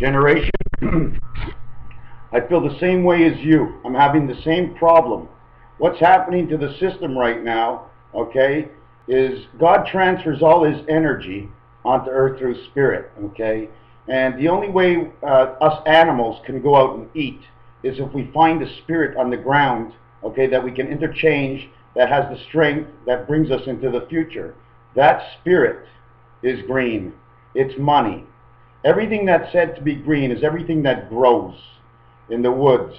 generation. I feel the same way as you. I'm having the same problem. What's happening to the system right now, okay, is God transfers all his energy onto earth through spirit, okay? And the only way us animals can go out and eat is if we find a spirit on the ground, okay, that we can interchange, that has the strength that brings us into the future. That spirit is green. It's money. Everything that's said to be green is everything that grows in the woods,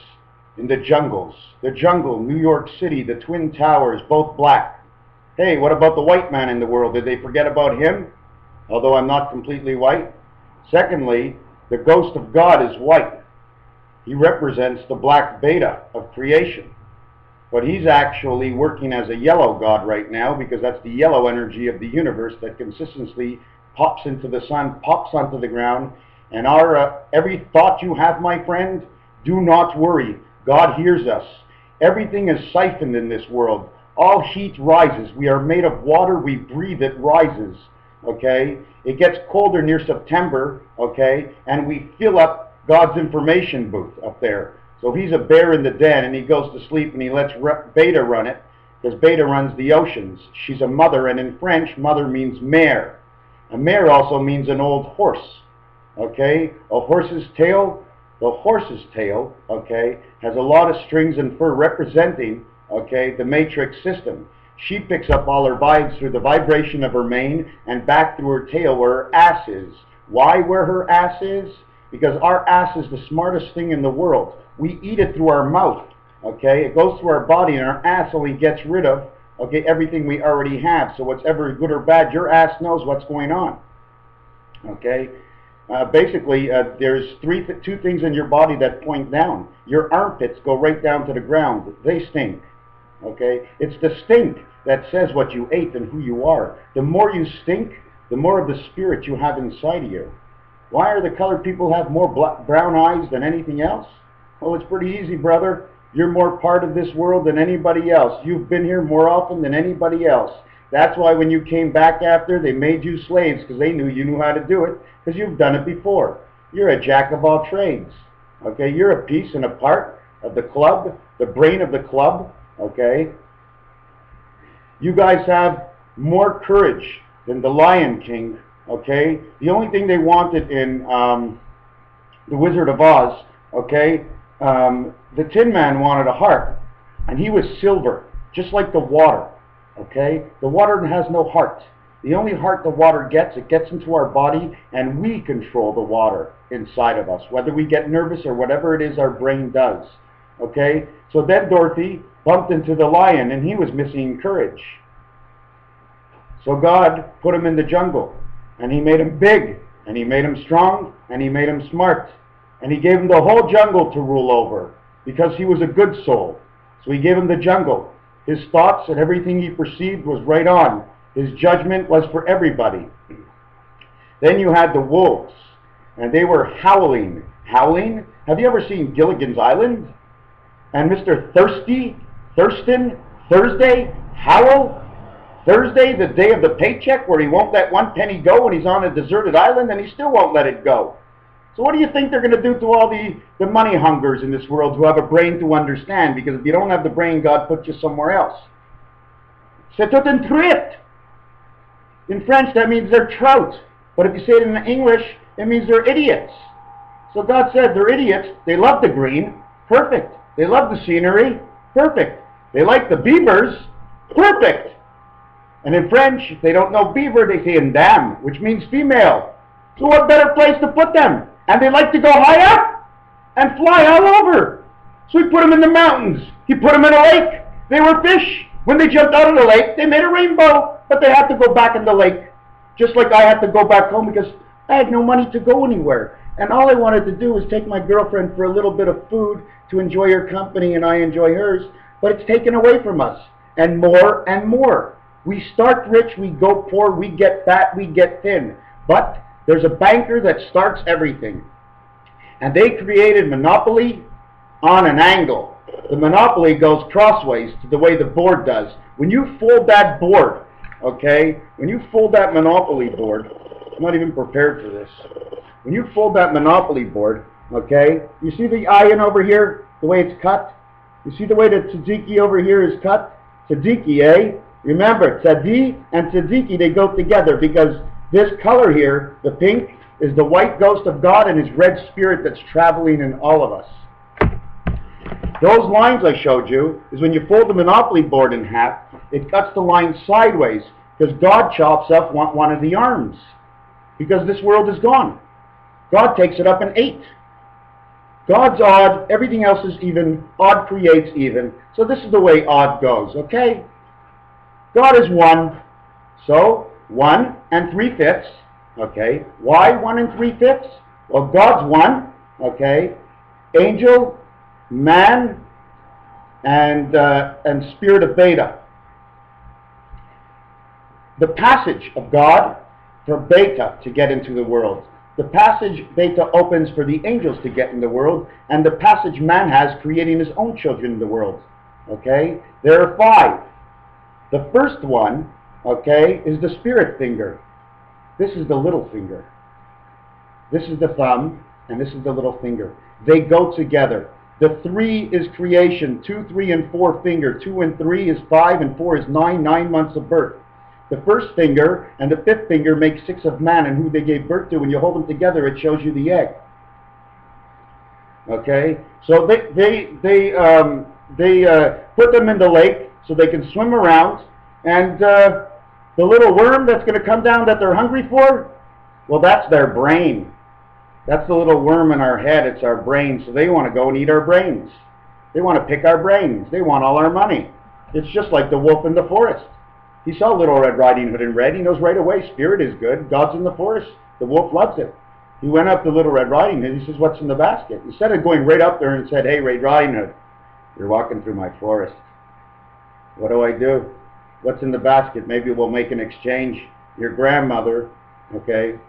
in the jungles. The jungle, New York City, the Twin Towers, both black. Hey, what about the white man in the world? Did they forget about him? Although I'm not completely white. Secondly, the ghost of God is white. He represents the black beta of creation. But he's actually working as a yellow god right now, because that's the yellow energy of the universe that consistently pops into the sun, pops onto the ground. And every thought you have, my friend, do not worry. God hears us. Everything is siphoned in this world. All heat rises. We are made of water. We breathe. It rises. Okay? It gets colder near September. Okay? And we fill up God's information booth up there. So he's a bear in the den, and he goes to sleep, and he lets Beta run it, because Beta runs the oceans. She's a mother, and in French, mother means mare. A mare also means an old horse. Okay? A horse's tail. The horse's tail, okay, has a lot of strings and fur representing, okay, the matrix system. She picks up all her vibes through the vibration of her mane and back through her tail where her ass is. Why where her ass is? Because our ass is the smartest thing in the world. We eat it through our mouth, okay? It goes through our body, and our ass only gets rid of, okay, everything we already have. So whatever good or bad, your ass knows what's going on, okay? Basically, there's two things in your body that point down. Your armpits go right down to the ground. They stink. Okay? It's the stink that says what you ate and who you are. The more you stink, the more of the spirit you have inside of you. Why are the colored people have more brown eyes than anything else? Well, it's pretty easy, brother. You're more part of this world than anybody else. You've been here more often than anybody else. That's why when you came back after, they made you slaves, because they knew you knew how to do it, because you've done it before. You're a jack of all trades. Okay, you're a piece and a part of the club, the brain of the club. Okay, you guys have more courage than the Lion King. Okay, the only thing they wanted in the Wizard of Oz, okay, the Tin Man wanted a heart, and he was silver, just like the water. Okay, the water has no heart. The only heart the water gets, it gets into our body, and we control the water inside of us, whether we get nervous or whatever it is our brain does. Okay, so then Dorothy bumped into the lion, and he was missing courage. So God put him in the jungle, and he made him big, and he made him strong, and he made him smart, and he gave him the whole jungle to rule over, because he was a good soul. So he gave him the jungle. His thoughts and everything he perceived was right on. His judgment was for everybody. Then you had the wolves, and they were howling. Howling? Have you ever seen Gilligan's Island? And Mr. Thursday, howl? Thursday, the day of the paycheck, where he won't let one penny go when he's on a deserted island, and he still won't let it go. So what do you think they're going to do to all the money hungers in this world who have a brain to understand? Because if you don't have the brain, God puts you somewhere else. C'est tout un truite. In French, that means they're trout. But if you say it in English, it means they're idiots. So God said they're idiots. They love the green. Perfect. They love the scenery. Perfect. They like the beavers. Perfect. And in French, if they don't know beaver, they say une dame, which means female. So what better place to put them? And they like to go high up and fly all over. So he put them in the mountains. He put them in a lake. They were fish. When they jumped out of the lake, they made a rainbow, but they had to go back in the lake. Just like I had to go back home because I had no money to go anywhere. And all I wanted to do was take my girlfriend for a little bit of food to enjoy her company, and I enjoy hers. But it's taken away from us. And more and more. We start rich, we go poor, we get fat, we get thin. But there's a banker that starts everything. And they created monopoly on an angle. The monopoly goes crossways to the way the board does. When you fold that board, okay, when you fold that monopoly board, I'm not even prepared for this. When you fold that Monopoly board, okay, you see the iron over here, the way it's cut? You see the way the tzaddiki over here is cut? Tzaddiki, eh? Remember, tzaddi and tzaddiki, they go together because this color here, the pink, is the white ghost of God and his red spirit that's traveling in all of us. Those lines I showed you is when you fold the Monopoly board in half, it cuts the line sideways because God chops up one of the arms because this world is gone. God takes it up in 8. God's odd, everything else is even, odd creates even. So this is the way odd goes, okay? God is 1, so 1 3/5, okay? Why 1 3/5? Well, God's 1, okay? Angel, man, and spirit of beta. The passage of God for beta to get into the world. The passage beta opens for the angels to get in the world, and the passage man has creating his own children in the world. Okay? There are 5. The first one, okay, is the spirit finger. This is the little finger. This is the thumb, and this is the little finger. They go together. The 3 is creation. 2, 3, and 4 finger. 2 and 3 is 5, and 4 is 9, 9 months of birth. The first finger and the 5th finger make 6 of man and who they gave birth to. When you hold them together, it shows you the egg. Okay, so they put them in the lake so they can swim around, and the little worm that's going to come down that they're hungry for, well, that's their brain. That's the little worm in our head. It's our brain. So they want to go and eat our brains. They want to pick our brains. They want all our money. It's just like the wolf in the forest. He saw Little Red Riding Hood in red. He knows right away, spirit is good. God's in the forest. The wolf loves it. He went up to Little Red Riding Hood. He says, what's in the basket? Instead of going right up there and said, hey, Red Riding Hood, you're walking through my forest. What do I do? What's in the basket? Maybe we'll make an exchange. Your grandmother, okay,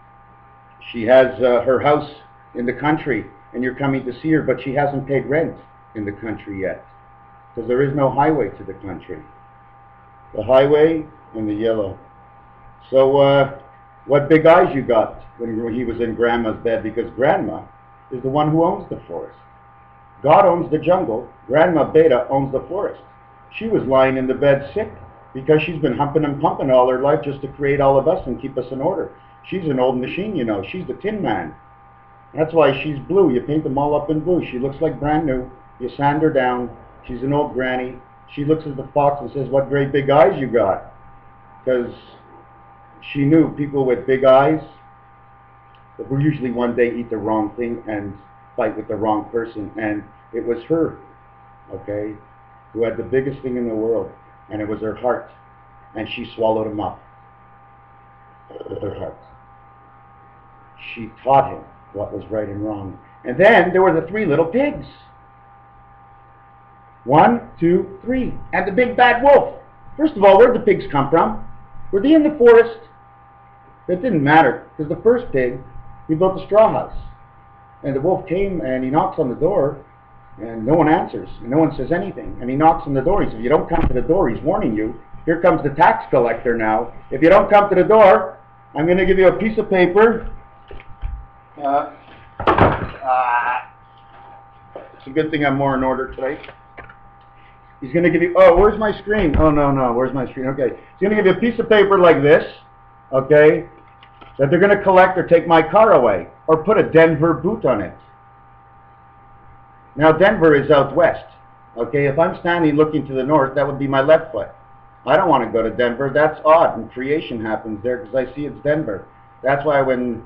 she has her house in the country, and you're coming to see her, but she hasn't paid rent in the country yet, because there is no highway to the country. The highway and the yellow. So what big eyes you got when he was in Grandma's bed, because Grandma is the one who owns the forest. God owns the jungle. Grandma Beta owns the forest. She was lying in the bed sick because she's been humping and pumping all her life just to create all of us and keep us in order. She's an old machine, you know. She's the Tin Man. That's why she's blue. You paint them all up in blue. She looks like brand new. You sand her down. She's an old granny. She looks at the fox and says, what great big eyes you got. Because she knew people with big eyes that will usually one day eat the wrong thing and fight with the wrong person. And it was her, okay, who had the biggest thing in the world. And it was her heart. And she swallowed him up with her heart. She taught him what was right and wrong. And then there were the 3 little pigs. 1, 2, 3. And the big bad wolf. First of all, where did the pigs come from? Were they in the forest? It didn't matter, because the first pig, he built a straw house. And the wolf came and he knocks on the door, and no one answers, and no one says anything. And he knocks on the door. He says, if you don't come to the door, he's warning you. Here comes the tax collector now. If you don't come to the door, I'm going to give you a piece of paper. It's a good thing I'm more in order today. He's going to give you, oh, where's my screen? Oh, no, where's my screen? Okay. He's going to give you a piece of paper like this, okay, that they're going to collect or take my car away, or put a Denver boot on it. Now, Denver is out west, okay? If I'm standing looking to the north, that would be my left foot. I don't want to go to Denver. That's odd, and creation happens there because I see it's Denver. That's why when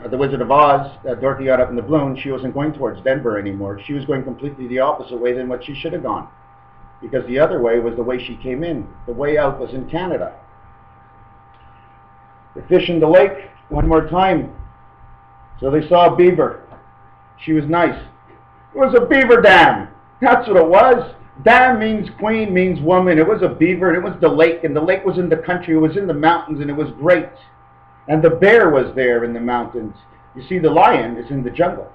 the Wizard of Oz, Dorothy got up in the balloon, she wasn't going towards Denver anymore. She was going completely the opposite way than what she should have gone. Because the other way was the way she came in. The way out was in Canada. They fished in the lake one more time. So they saw a beaver. She was nice. It was a beaver dam. That's what it was. Dam means queen, means woman. It was a beaver, and it was the lake, and the lake was in the country. It was in the mountains, and it was great. And the bear was there in the mountains. You see, the lion is in the jungle.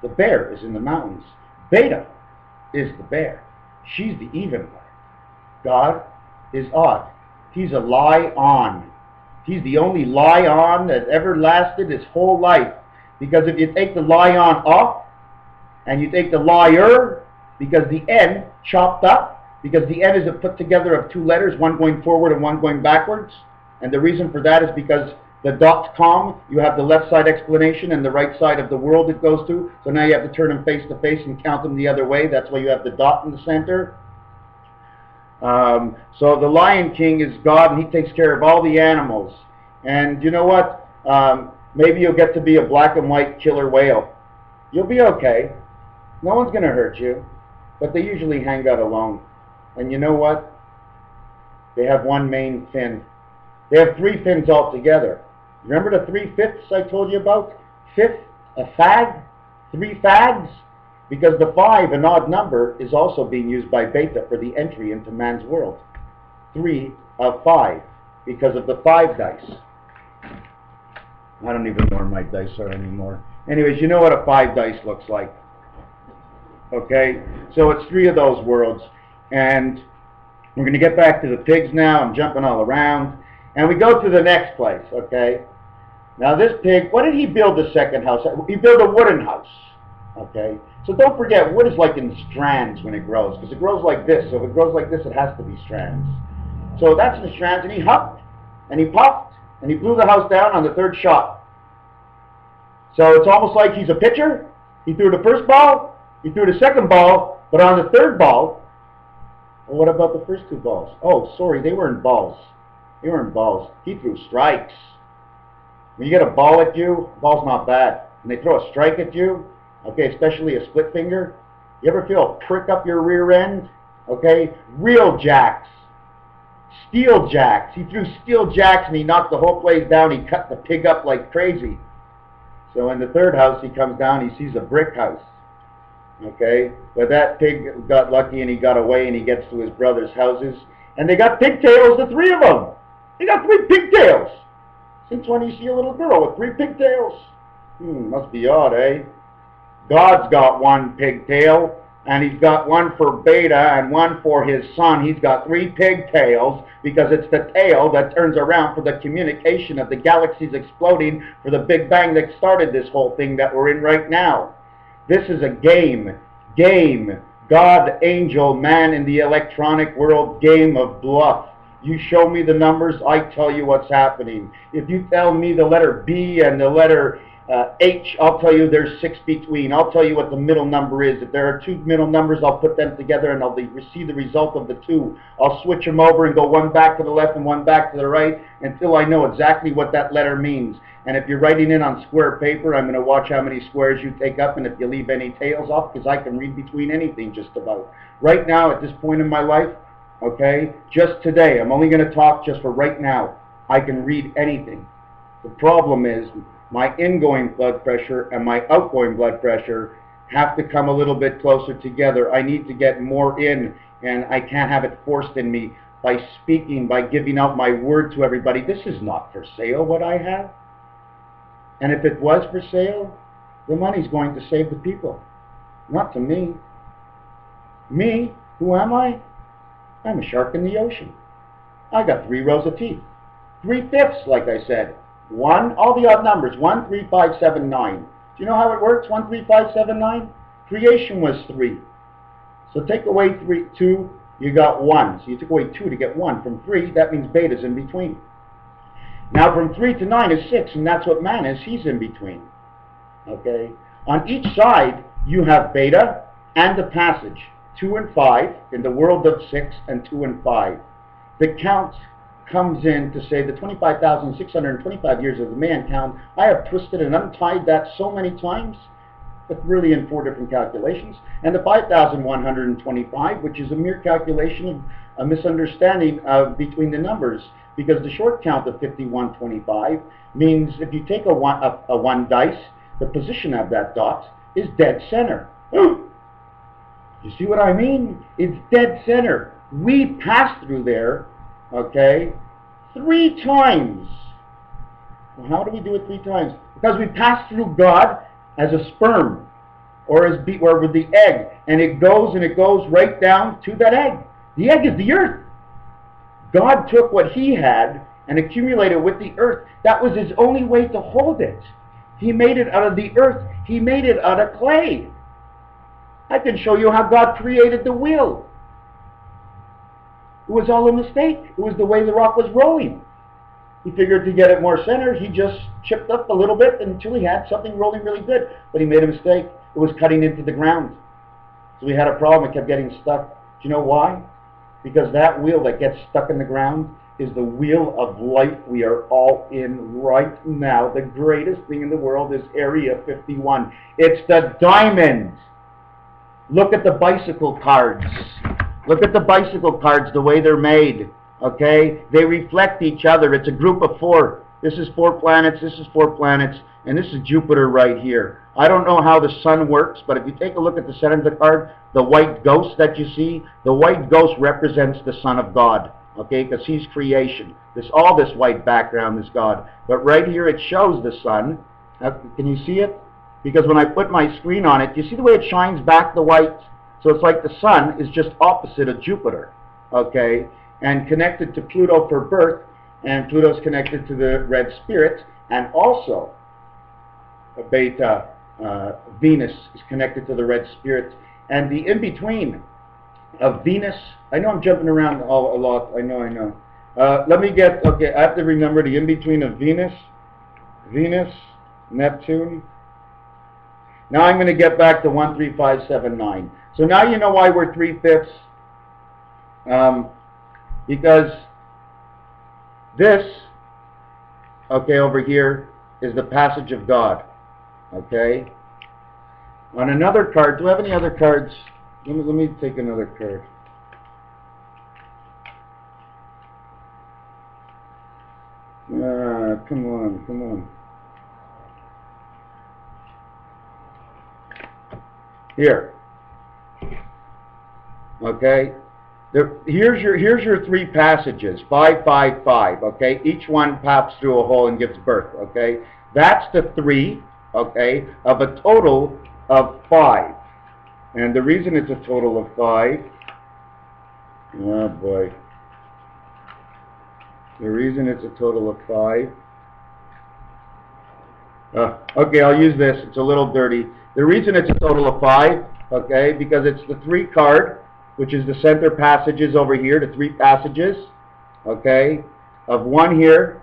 The bear is in the mountains. Beta is the bear. She's the even one. God is odd. He's a lie on. He's the only lion that ever lasted his whole life. Because if you take the lion off, and you take the liar, because the N chopped up, because the N is a put together of two letters, one going forward and one going backwards. And the reason for that is because the .com, you have the left side explanation and the right side of the world it goes to. So now you have to turn them face to face and count them the other way. That's why you have the dot in the center. So the Lion King is God, and he takes care of all the animals. And you know what? Maybe you'll get to be a black and white killer whale. You'll be okay. No one's going to hurt you. But they usually hang out alone. And you know what? They have one main fin. They have three fins altogether. Remember the 3/5 I told you about? Fifth, a fag, 3 fags? Because the 5, an odd number, is also being used by Beta for the entry into man's world. 3 of 5, because of the 5 dice. I don't even know where my dice are anymore. Anyways, you know what a 5 dice looks like. Okay? So it's 3 of those worlds. And we're going to get back to the pigs now. I'm jumping all around. And we go to the next place, okay? Now this pig, what did he build the second house? He built a wooden house, okay? So don't forget, wood is like in strands when it grows, because it grows like this. So if it grows like this, it has to be strands. So that's the strands, and he huffed, and he puffed, and he blew the house down on the 3rd shot. So it's almost like he's a pitcher. He threw the first ball, he threw the second ball, but on the 3rd ball, well, what about the first 2 balls? Oh, sorry, they weren't balls. They weren't balls. He threw strikes. When you get a ball at you, ball's not bad. When they throw a strike at you, okay, especially a split finger, you ever feel a prick up your rear end? Okay, real jacks. Steel jacks. He threw steel jacks and he knocked the whole place down. He cut the pig up like crazy. So in the 3rd house, he comes down, he sees a brick house. Okay, but that pig got lucky and he got away and he gets to his brother's houses. And they got pigtails, the 3 of them. They got 3 pigtails. Since when you see a little girl with 3 pigtails? Must be odd, eh? God's got 1 pigtail, and he's got 1 for Beta and 1 for his son. He's got 3 pigtails because it's the tail that turns around for the communication of the galaxies exploding for the Big Bang that started this whole thing that we're in right now. This is a game. God, angel, man in the electronic world, game of bluff. You show me the numbers, I tell you what's happening. If you tell me the letter B and the letter H, I'll tell you there's 6 between. I'll tell you what the middle number is. If there are 2 middle numbers, I'll put them together and I'll receive the result of the 2. I'll switch them over and go 1 back to the left and 1 back to the right until I know exactly what that letter means. And if you're writing in on square paper, I'm going to watch how many squares you take up and if you leave any tails off, because I can read between anything just about. Right now, at this point in my life, okay, just today, I'm only going to talk just for right now. I can read anything. The problem is my ingoing blood pressure and my outgoing blood pressure have to come a little bit closer together. I need to get more in, and I can't have it forced in me by speaking, by giving out my word to everybody. This is not for sale, what I have. And if it was for sale, the money's going to save the people, not to me. Me, who am I? I'm a shark in the ocean. I got 3 rows of teeth. 3/5, like I said. 1, all the odd numbers, 1, 3, 5, 7, 9. Do you know how it works? 1, 3, 5, 7, 9? Creation was 3. So take away 2, you got 1. So you took away 2 to get 1. From 3, that means Beta's in between. Now from 3 to 9 is 6, and that's what man is. He's in between. Okay? On each side, you have Beta and the passage. 2 and 5 in the world of 6 and 2 and 5. The count comes in to say the 25,625 years of the man count. I have twisted and untied that so many times, but really in 4 different calculations. And the 5,125, which is a mere calculation of a misunderstanding between the numbers, because the short count of 5125 means if you take a 1 dice, the position of that dot is dead center. You see what I mean? It's dead center. We passed through there, okay, 3 times. Well, how do we do it 3 times? Because we passed through God as a sperm, or with the egg, and it goes right down to that egg. The egg is the earth. God took what he had and accumulate it with the earth. That was his only way to hold it. He made it out of the earth. He made it out of clay. I can show you how God created the wheel. It was all a mistake. It was the way the rock was rolling. He figured to get it more centered, he just chipped up a little bit until he had something rolling really good. But he made a mistake. It was cutting into the ground. So he had a problem. It kept getting stuck. Do you know why? Because that wheel that gets stuck in the ground is the wheel of life we are all in right now. The greatest thing in the world is Area 51. It's the diamond. Look at the bicycle cards. Look at the bicycle cards, the way they're made. Okay? They reflect each other. It's a group of 4. This is 4 planets, this is 4 planets, and this is Jupiter right here. I don't know how the sun works, but if you take a look at the center of the card, the white ghost that you see, the white ghost represents the Son of God. Okay? Because he's creation. All this white background is God. But right here it shows the sun. Can you see it? Because when I put my screen on it, you see the way it shines back the white? So it's like the sun is just opposite of Jupiter. Okay? And connected to Pluto for birth, and Pluto's connected to the red spirit, and also Beta, Venus is connected to the red spirit, and the in-between of Venus, I know I'm jumping around a lot, I know. Let me get, okay, I have to remember the in-between of Venus, Neptune. Now I'm going to get back to 1, 3, 5, 7, 9. So now you know why we're 3/5. Because this, okay, over here, is the passage of God. Okay? On another card, do I have any other cards? Let me take another card. Come on. Here. Okay? Here's your 3 passages, 5, 5, 5, okay? Each one pops through a hole and gives birth, okay? That's the 3, okay, of a total of 5. And the reason it's a total of 5, oh boy. The reason it's a total of 5, okay, I'll use this, it's a little dirty. The reason it's a total of 5, okay, because it's the 3 card, which is the center passages over here, the 3 passages, okay, of 1 here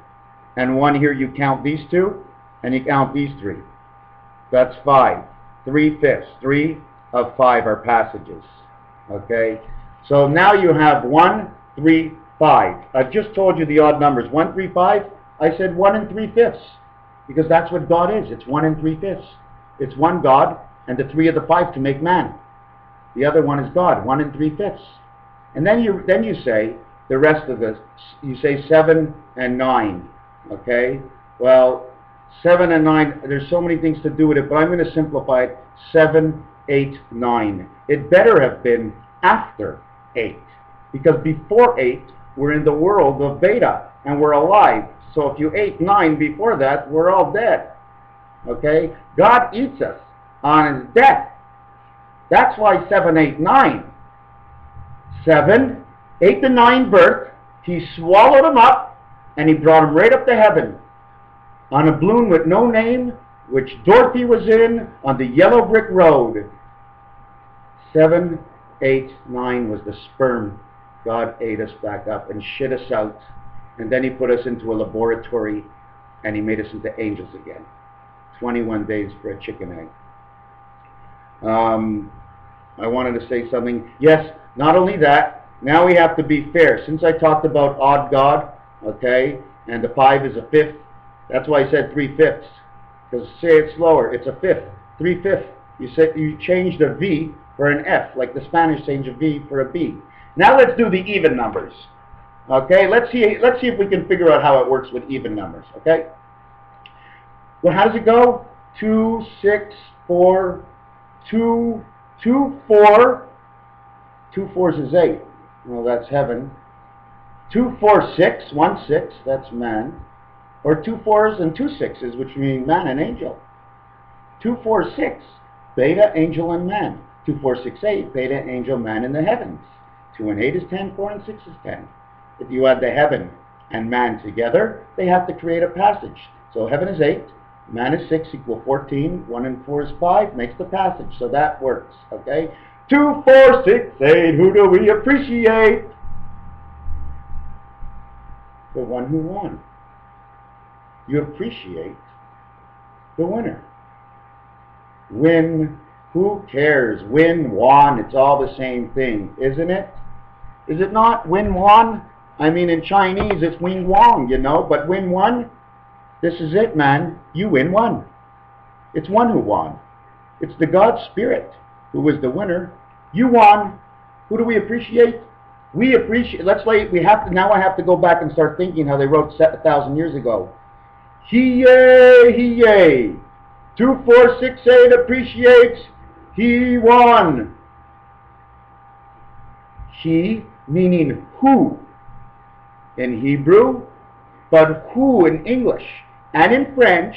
and 1 here. You count these 2 and you count these 3. That's 5. 3/5. 3 of 5 are passages, okay. So now you have 1, 3, 5. I've just told you the odd numbers. 1, 3, 5. I said 1 3/5 because that's what God is. It's 1 3/5. It's one God and the 3 of the 5 to make man. The other one is God, 1 3/5. And then you say the rest of this. You say 7 and 9. Okay? Well, 7 and 9, there's so many things to do with it, but I'm going to simplify it. 7, 8, 9. It better have been after 8. Because before 8, we're in the world of beta, and we're alive. So if you ate 9 before that, we're all dead. Okay? God eats us on his death. That's why 7, 8, 9. 7, 8 to 9 birth, he swallowed them up, and he brought them right up to heaven. On a balloon with no name, which Dorothy was in, on the yellow brick road. 7, 8, 9 was the sperm. God ate us back up and shit us out. And then he put us into a laboratory, and he made us into angels again. 21 days for a chicken egg. I wanted to say something. Yes, not only that, now we have to be fair. Since I talked about odd God, okay, and the 5 is a 5th, that's why I said 3/5. Because say it slower, it's a 5th, 3/5. You change the V for an F, like the Spanish change a V for a B. Now let's do the even numbers. Okay, let's see if we can figure out how it works with even numbers. Okay. Well, how does it go? 2, 6, 4, 2, 2, 4. 2 4s is 8. Well, that's heaven. 2, 4, 6. 1, 6. That's man. Or 2 4s and 2 6s, which mean man and angel. 2, 4, 6. Beta, angel, and man. 2, 4, 6, 8. Beta, angel, man in the heavens. 2 and 8 is 10. 4 and 6 is 10. If you add the heaven and man together, they have to create a passage. So heaven is 8, man is 6 equal 14, 1 and 4 is 5, makes the passage. So that works, okay? 2, 4, 6, 8, who do we appreciate? The one who won. You appreciate the winner. Win, who cares? Win, won, it's all the same thing, isn't it? Is it not? Win, won? I mean, in Chinese, it's wing wong, you know, but win, won? This is it, man. You win, won. It's one who won. It's the God Spirit who was the winner. You won. Who do we appreciate? We appreciate, now I have to go back and start thinking how they wrote 1,000 years ago. He-yay, he-yay. 2, 4, 6, 8 appreciates. He won. He, meaning who in Hebrew, but who in English. And in French,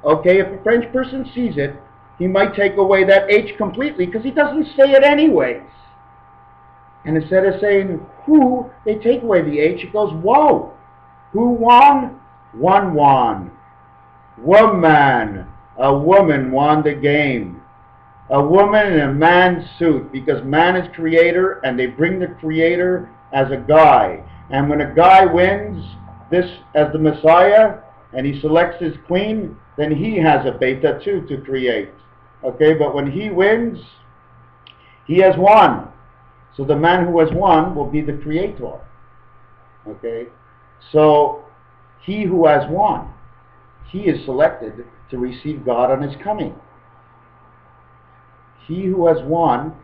okay, if a French person sees it, he might take away that H completely because he doesn't say it anyways. And instead of saying who, they take away the H. It goes, whoa. Who won? One won. Woman. A woman won the game. A woman in a man's suit, because man is creator and they bring the creator as a guy. And when a guy wins this as the Messiah and he selects his queen, then he has a beta too to create. Okay, but when he wins, he has won. So the man who has won will be the creator. Okay, so he who has won, he is selected to receive God on his coming. He who has won,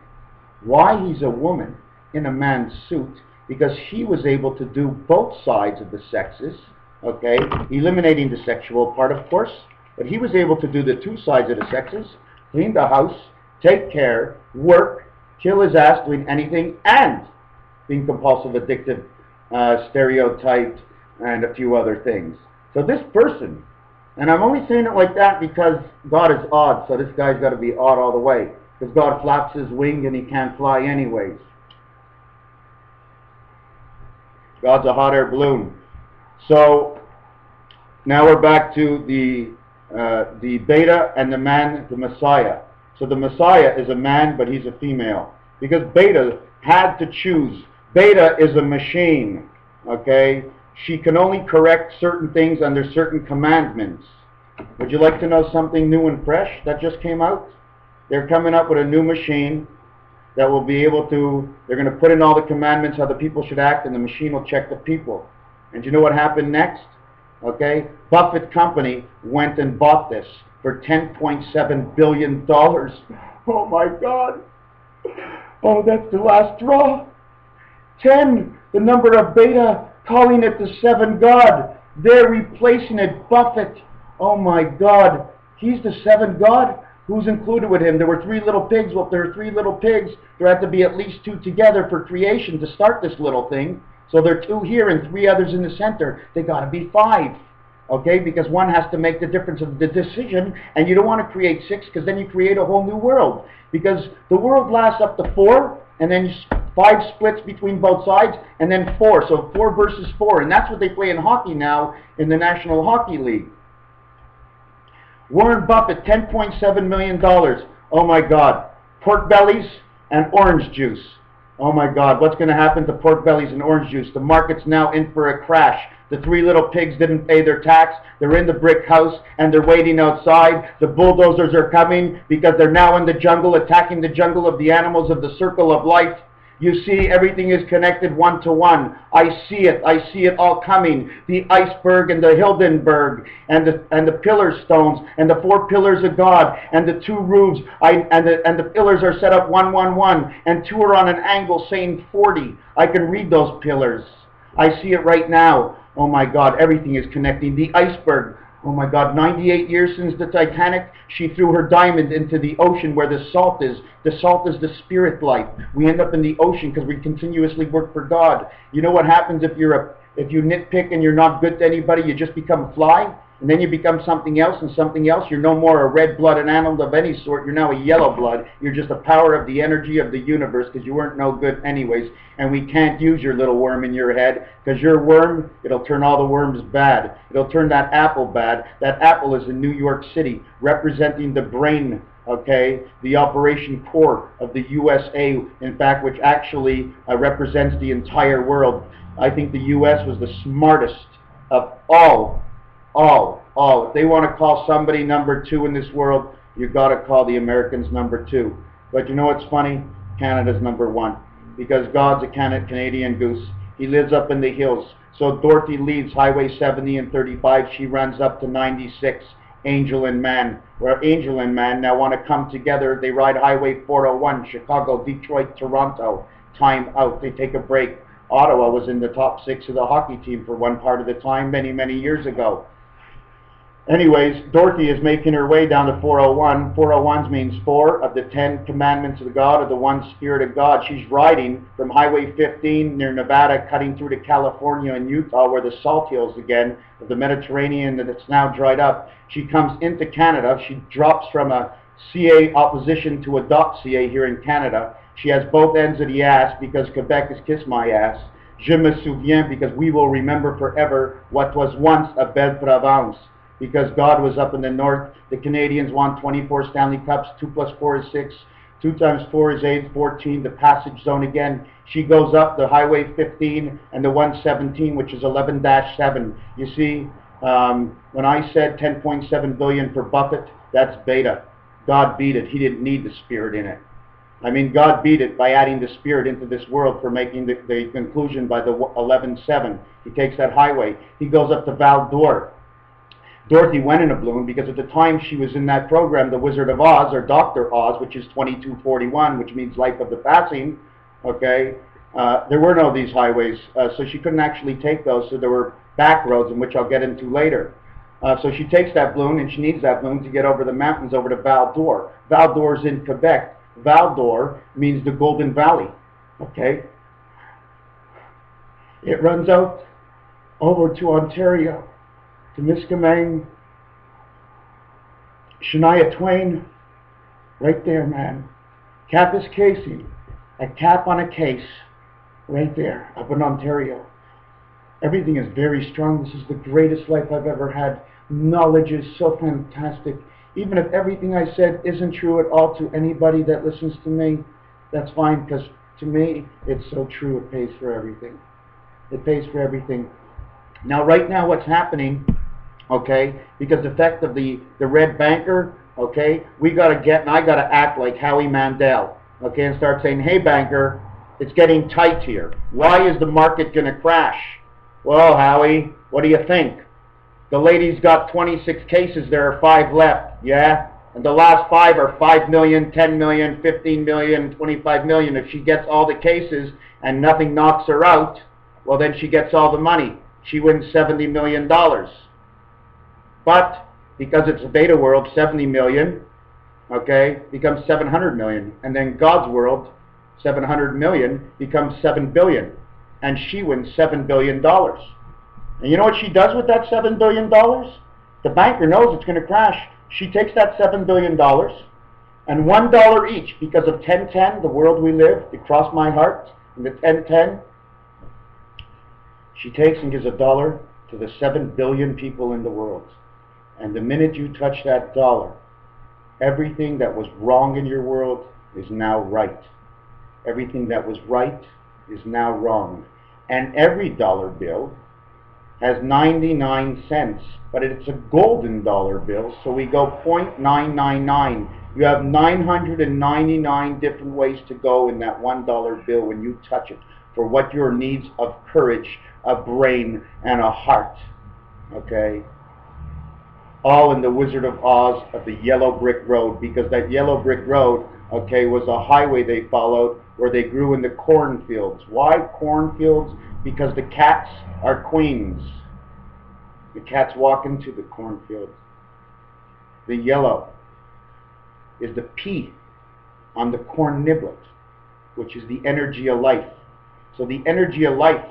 why he's a woman in a man's suit, because he was able to do both sides of the sexes, okay, eliminating the sexual part, of course, but he was able to do the two sides of the sexes, clean the house, take care, work, kill his ass doing anything, and being compulsive, addictive, stereotyped, and a few other things. So this person, and I'm only saying it like that because God is odd, so this guy's got to be odd all the way, because God flaps his wing and he can't fly anyways. God's a hot air balloon. So now we're back to the beta and the man, the Messiah. So the Messiah is a man, but he's a female, because beta had to choose. Beta is a machine, okay? She can only correct certain things under certain commandments. Would you like to know something new and fresh that just came out? They're coming up with a new machine that will be able to, they're going to put in all the commandments, how the people should act, and the machine will check the people. And you know what happened next? Okay? Buffett Company went and bought this for $10.7 billion. Oh my God. Oh, that's the last straw. 10, the number of beta, calling it the 7 God. They're replacing it, Buffett. Oh my God. He's the 7 God? Who's included with him? There were 3 little pigs. Well, if there are 3 little pigs, there had to be at least 2 together for creation to start this little thing. So there are 2 here and 3 others in the center. They got to be 5. Okay, because one has to make the difference of the decision, and you don't want to create 6, because then you create a whole new world. Because the world lasts up to 4, and then 5 splits between both sides, and then 4. So 4 versus 4, and that's what they play in hockey now in the National Hockey League. Warren Buffett, $10.7 million. Oh my God. Pork bellies and orange juice. Oh my God, what's going to happen to pork bellies and orange juice? The market's now in for a crash. The 3 little pigs didn't pay their tax. They're in the brick house and they're waiting outside. The bulldozers are coming because they're now in the jungle, attacking the jungle of the animals of the circle of life. You see, everything is connected one to one. I see it. I see it all coming. The iceberg and the Hildenberg and the pillar stones and the 4 pillars of God and the 2 roofs. And the pillars are set up 1, 1, 1, and 2 are on an angle saying 40. I can read those pillars. I see it right now. Oh my God, everything is connecting. The iceberg. Oh my God, 98 years since the Titanic, she threw her diamond into the ocean where the salt is. The salt is the spirit life. We end up in the ocean because we continuously work for God. You know what happens if you nitpick and you're not good to anybody, you just become a fly? and then you become something else and something else. You're no more a red-blooded animal of any sort. You're now a yellow blood. You're just a power of the energy of the universe, because you weren't no good anyways, and we can't use your little worm in your head, because your worm, it'll turn all the worms bad. It'll turn that apple bad. That apple is in New York City, representing the brain, okay, the operation core of the USA, in fact, which actually represents the entire world. I think the US was the smartest of all. If they want to call somebody number 2 in this world, you've got to call the Americans number 2. But you know what's funny? Canada's number 1. Because God's a Canadian goose. He lives up in the hills. So Dorothy leaves Highway 70 and 35. She runs up to 96. Angel and man. Where Angel and man now want to come together. They ride Highway 401, Chicago, Detroit, Toronto. Time out. They take a break. Ottawa was in the top 6 of the hockey team for one part of the time many years ago. Anyways, Dorothy is making her way down to 401. 401 means 4 of the 10 commandments of God, of the one Spirit of God. She's riding from Highway 15 near Nevada, cutting through to California and Utah, where the salt hills again of the Mediterranean that's now dried up. She comes into Canada. She drops from a CA opposition to a .ca here in Canada. She has both ends of the ass, because Quebec is kiss my ass. Je me souviens, because we will remember forever what was once a belle Provence. Because God was up in the north. The Canadians won 24 Stanley Cups. 2 plus 4 is 6. 2 times 4 is 8, 14. The passage zone again. She goes up the Highway 15 and the 117, which is 11-7. You see, when I said 10.7 billion for Buffett, that's beta. God beat it. He didn't need the Spirit in it. I mean, God beat it by adding the Spirit into this world for making the conclusion by the 11-7. He takes that highway. He goes up to Val d'Or. Dorothy went in a balloon because at the time she was in that program, The Wizard of Oz, or Dr. Oz, which is 2241, which means life of the passing, okay, there were no these highways, so she couldn't actually take those, so there were back roads, in which I'll get into later. So she takes that balloon, and she needs that balloon to get over the mountains over to Val d'Or. Val d'Or is in Quebec. Val d'Or means the Golden Valley, okay? It runs out over to Ontario, to Miskamang, Shania Twain, right there, man. Cap is casing, a cap on a case, right there, up in Ontario. Everything is very strong. This is the greatest life I've ever had. Knowledge is so fantastic. Even if everything I said isn't true at all to anybody that listens to me, that's fine, because to me, it's so true. It pays for everything. It pays for everything. Now, right now, what's happening, okay, because the effect of the red banker, okay, we got to get, and I got to act like Howie Mandel, okay, and start saying, hey, banker, it's getting tight here. Why is the market going to crash? Well, Howie, what do you think? The lady's got 26 cases, there are 5 left, yeah? And the last 5 are 5 million, 10 million, 15 million, 25 million. If she gets all the cases and nothing knocks her out, well, then she gets all the money. She wins $70 million. But because it's a beta world, 70 million, okay, becomes 700 million. And then God's world, 700 million, becomes 7 billion. And she wins $7 billion. And you know what she does with that $7 billion? The banker knows it's going to crash. She takes that $7 billion and $1 each, because of 1010, the world we live, it crossed my heart, and the 1010, she takes and gives $1 to the 7 billion people in the world. And the minute you touch that dollar, everything that was wrong in your world is now right. Everything that was right is now wrong. And every dollar bill has 99 cents, but it's a golden dollar bill, so we go 0.999. You have 999 different ways to go in that $1 bill when you touch it, for what your needs of courage, a brain, and a heart, okay? All in the Wizard of Oz of the yellow brick road, because that yellow brick road, okay, was a highway they followed where they grew in the cornfields. Why cornfields? Because the cats are queens. The cats walk into the cornfield. The yellow is the P on the corn niblet, which is the energy of life. So the energy of life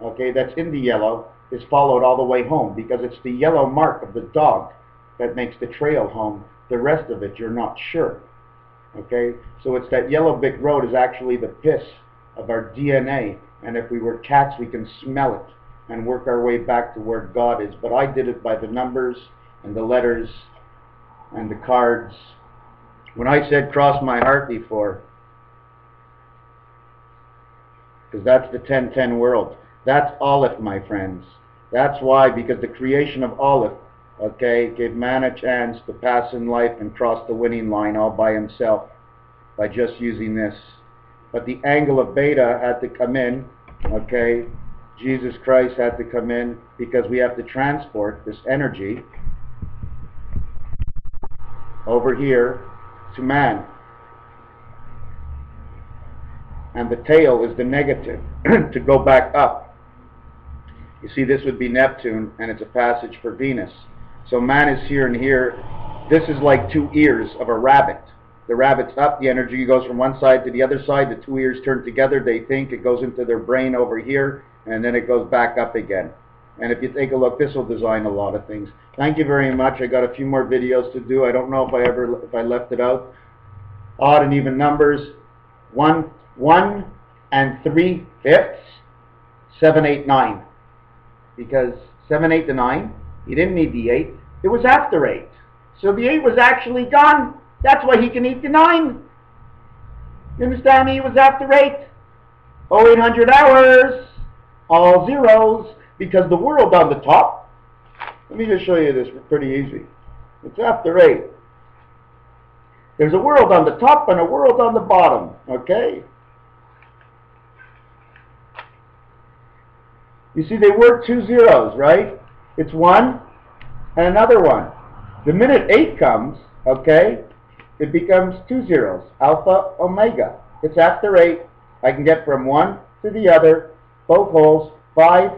okay, that's in the yellow, is followed all the way home, because it's the yellow mark of the dog that makes the trail home. The rest of it, you're not sure. Okay, so it's that yellow brick road is actually the piss of our DNA, and if we were cats, we can smell it and work our way back to where God is. But I did it by the numbers and the letters and the cards. When I said cross my heart before, because that's the 10-10 world. That's Aleph, my friends. That's why, because the creation of Aleph, okay, gave man a chance to pass in life and cross the winning line all by himself by just using this. But the angle of Beta had to come in, okay, Jesus Christ had to come in, because we have to transport this energy over here to man. And the tail is the negative to go back up. You see, this would be Neptune, and it's a passage for Venus. So man is here and here. This is like two ears of a rabbit. The rabbit's up, the energy goes from one side to the other side, the two ears turn together, they think, it goes into their brain over here, and then it goes back up again. And if you take a look, this will design a lot of things. Thank you very much. I got a few more videos to do. I don't know if I left it out. Odd and even numbers. 1 3/5, 7, 8, 9. Because 7, 8 to 9, he didn't need the 8. It was after 8. So the 8 was actually gone. That's why he can eat the 9. You understand me? It was after 8. 0800 hours. All zeros. Because the world on the top, let me just show you this pretty easy. It's after 8. There's a world on the top and a world on the bottom. Okay? You see, they work 2 zeros, right? It's 1 and another 1. The minute 8 comes, okay, it becomes 2 zeros. Alpha, omega. It's after 8. I can get from one to the other, both holes, 5,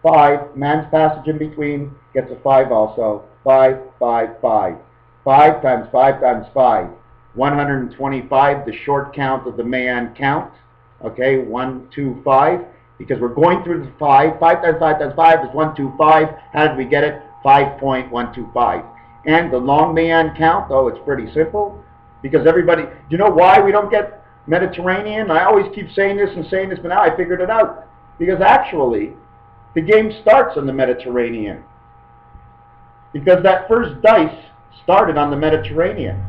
5. Man's passage in between gets a 5 also. 5, 5, 5. 5 times 5 times 5. 125, the short count of the Mayan count. Okay, 1, 2, 5. Because we're going through the 5. 5 times 5 times 5 is 125. How did we get it? 5.125. And the long Mayan count, oh, it's pretty simple. Because everybody, do you know why we don't get Mediterranean? I always keep saying this, but now I figured it out. Because actually, the game starts on the Mediterranean. Because that first dice started on the Mediterranean.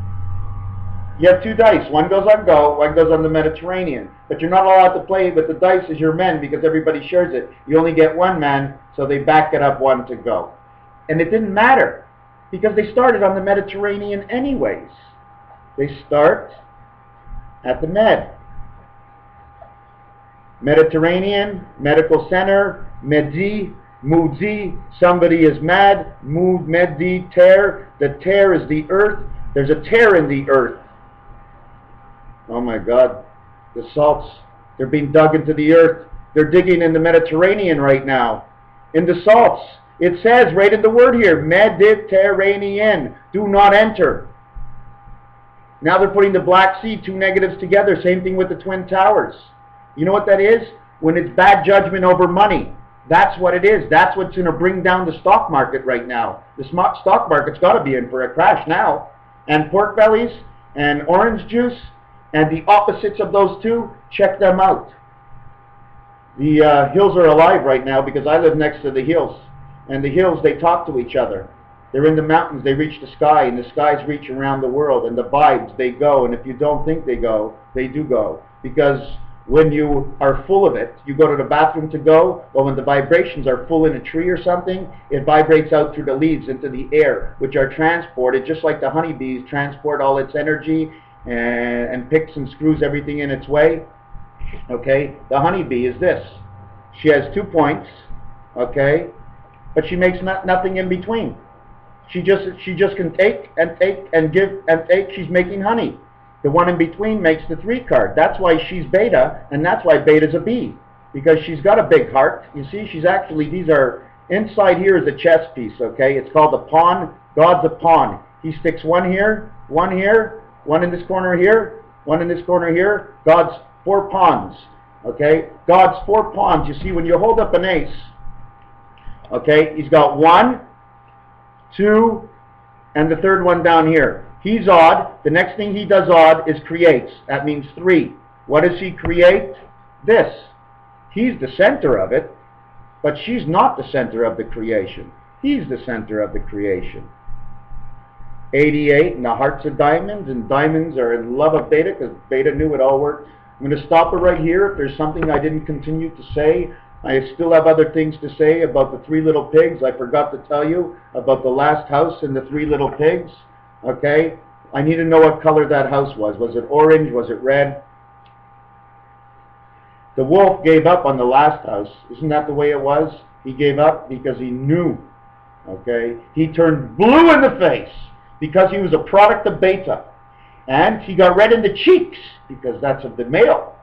You have 2 dice. One goes on go, one goes on the Mediterranean. But you're not allowed to play with the dice as your men because everybody shares it. You only get 1 man, so they back it up 1 to go. And it didn't matter because they started on the Mediterranean anyways. They start at the Med. Mediterranean, medical center, Medi, Mudi, somebody is mad, Mud, Medi, tear. The tear is the earth. There's a tear in the earth. Oh my God, the salts, they're being dug into the earth. They're digging in the Mediterranean right now. In the salts, it says right in the word here, Mediterranean, do not enter. Now they're putting the Black Sea, 2 negatives together, same thing with the Twin Towers. You know what that is? When it's bad judgment over money. That's what it is. That's what's going to bring down the stock market right now. The stock market's got to be in for a crash now. And pork bellies and orange juice and the opposites of those two, check them out. The hills are alive right now because I live next to the hills. And the hills, they talk to each other. They're in the mountains, they reach the sky, and the skies reach around the world. And the vibes, they go. And if you don't think they go, they do go. Because when you are full of it, you go to the bathroom to go, but when the vibrations are full in a tree or something, it vibrates out through the leaves into the air, which are transported, just like the honeybees transport all its energy and picks and screws everything in its way. Okay, the honeybee is this. She has 2 points, okay, but she makes nothing in between. She just can take and take and give and take. She's making honey. The one in between makes the 3 card. That's why she's beta, and that's why beta's a bee. Because she's got a big heart. You see, she's actually, these are, inside here is a chess piece, okay? It's called a pawn. God's a pawn. He sticks 1 here, 1 here, 1 in this corner here, 1 in this corner here. God's 4 pawns. Okay? God's 4 pawns. You see, when you hold up an ace, okay, he's got 1, 2, and the third one down here. He's odd. The next thing he does odd is creates. That means 3. What does he create? This. He's the center of it, but she's not the center of the creation. He's the center of the creation. 88, and the hearts of diamonds, and diamonds are in love of Beta, because Beta knew it all worked. I'm going to stop it right here. If there's something I didn't continue to say, I still have other things to say about the 3 little pigs. I forgot to tell you about the last house and the 3 little pigs. Okay? I need to know what color that house was. Was it orange? Was it red? The wolf gave up on the last house. Isn't that the way it was? He gave up because he knew. Okay? He turned blue in the face because he was a product of Beta. And he got red in the cheeks because that's of the male.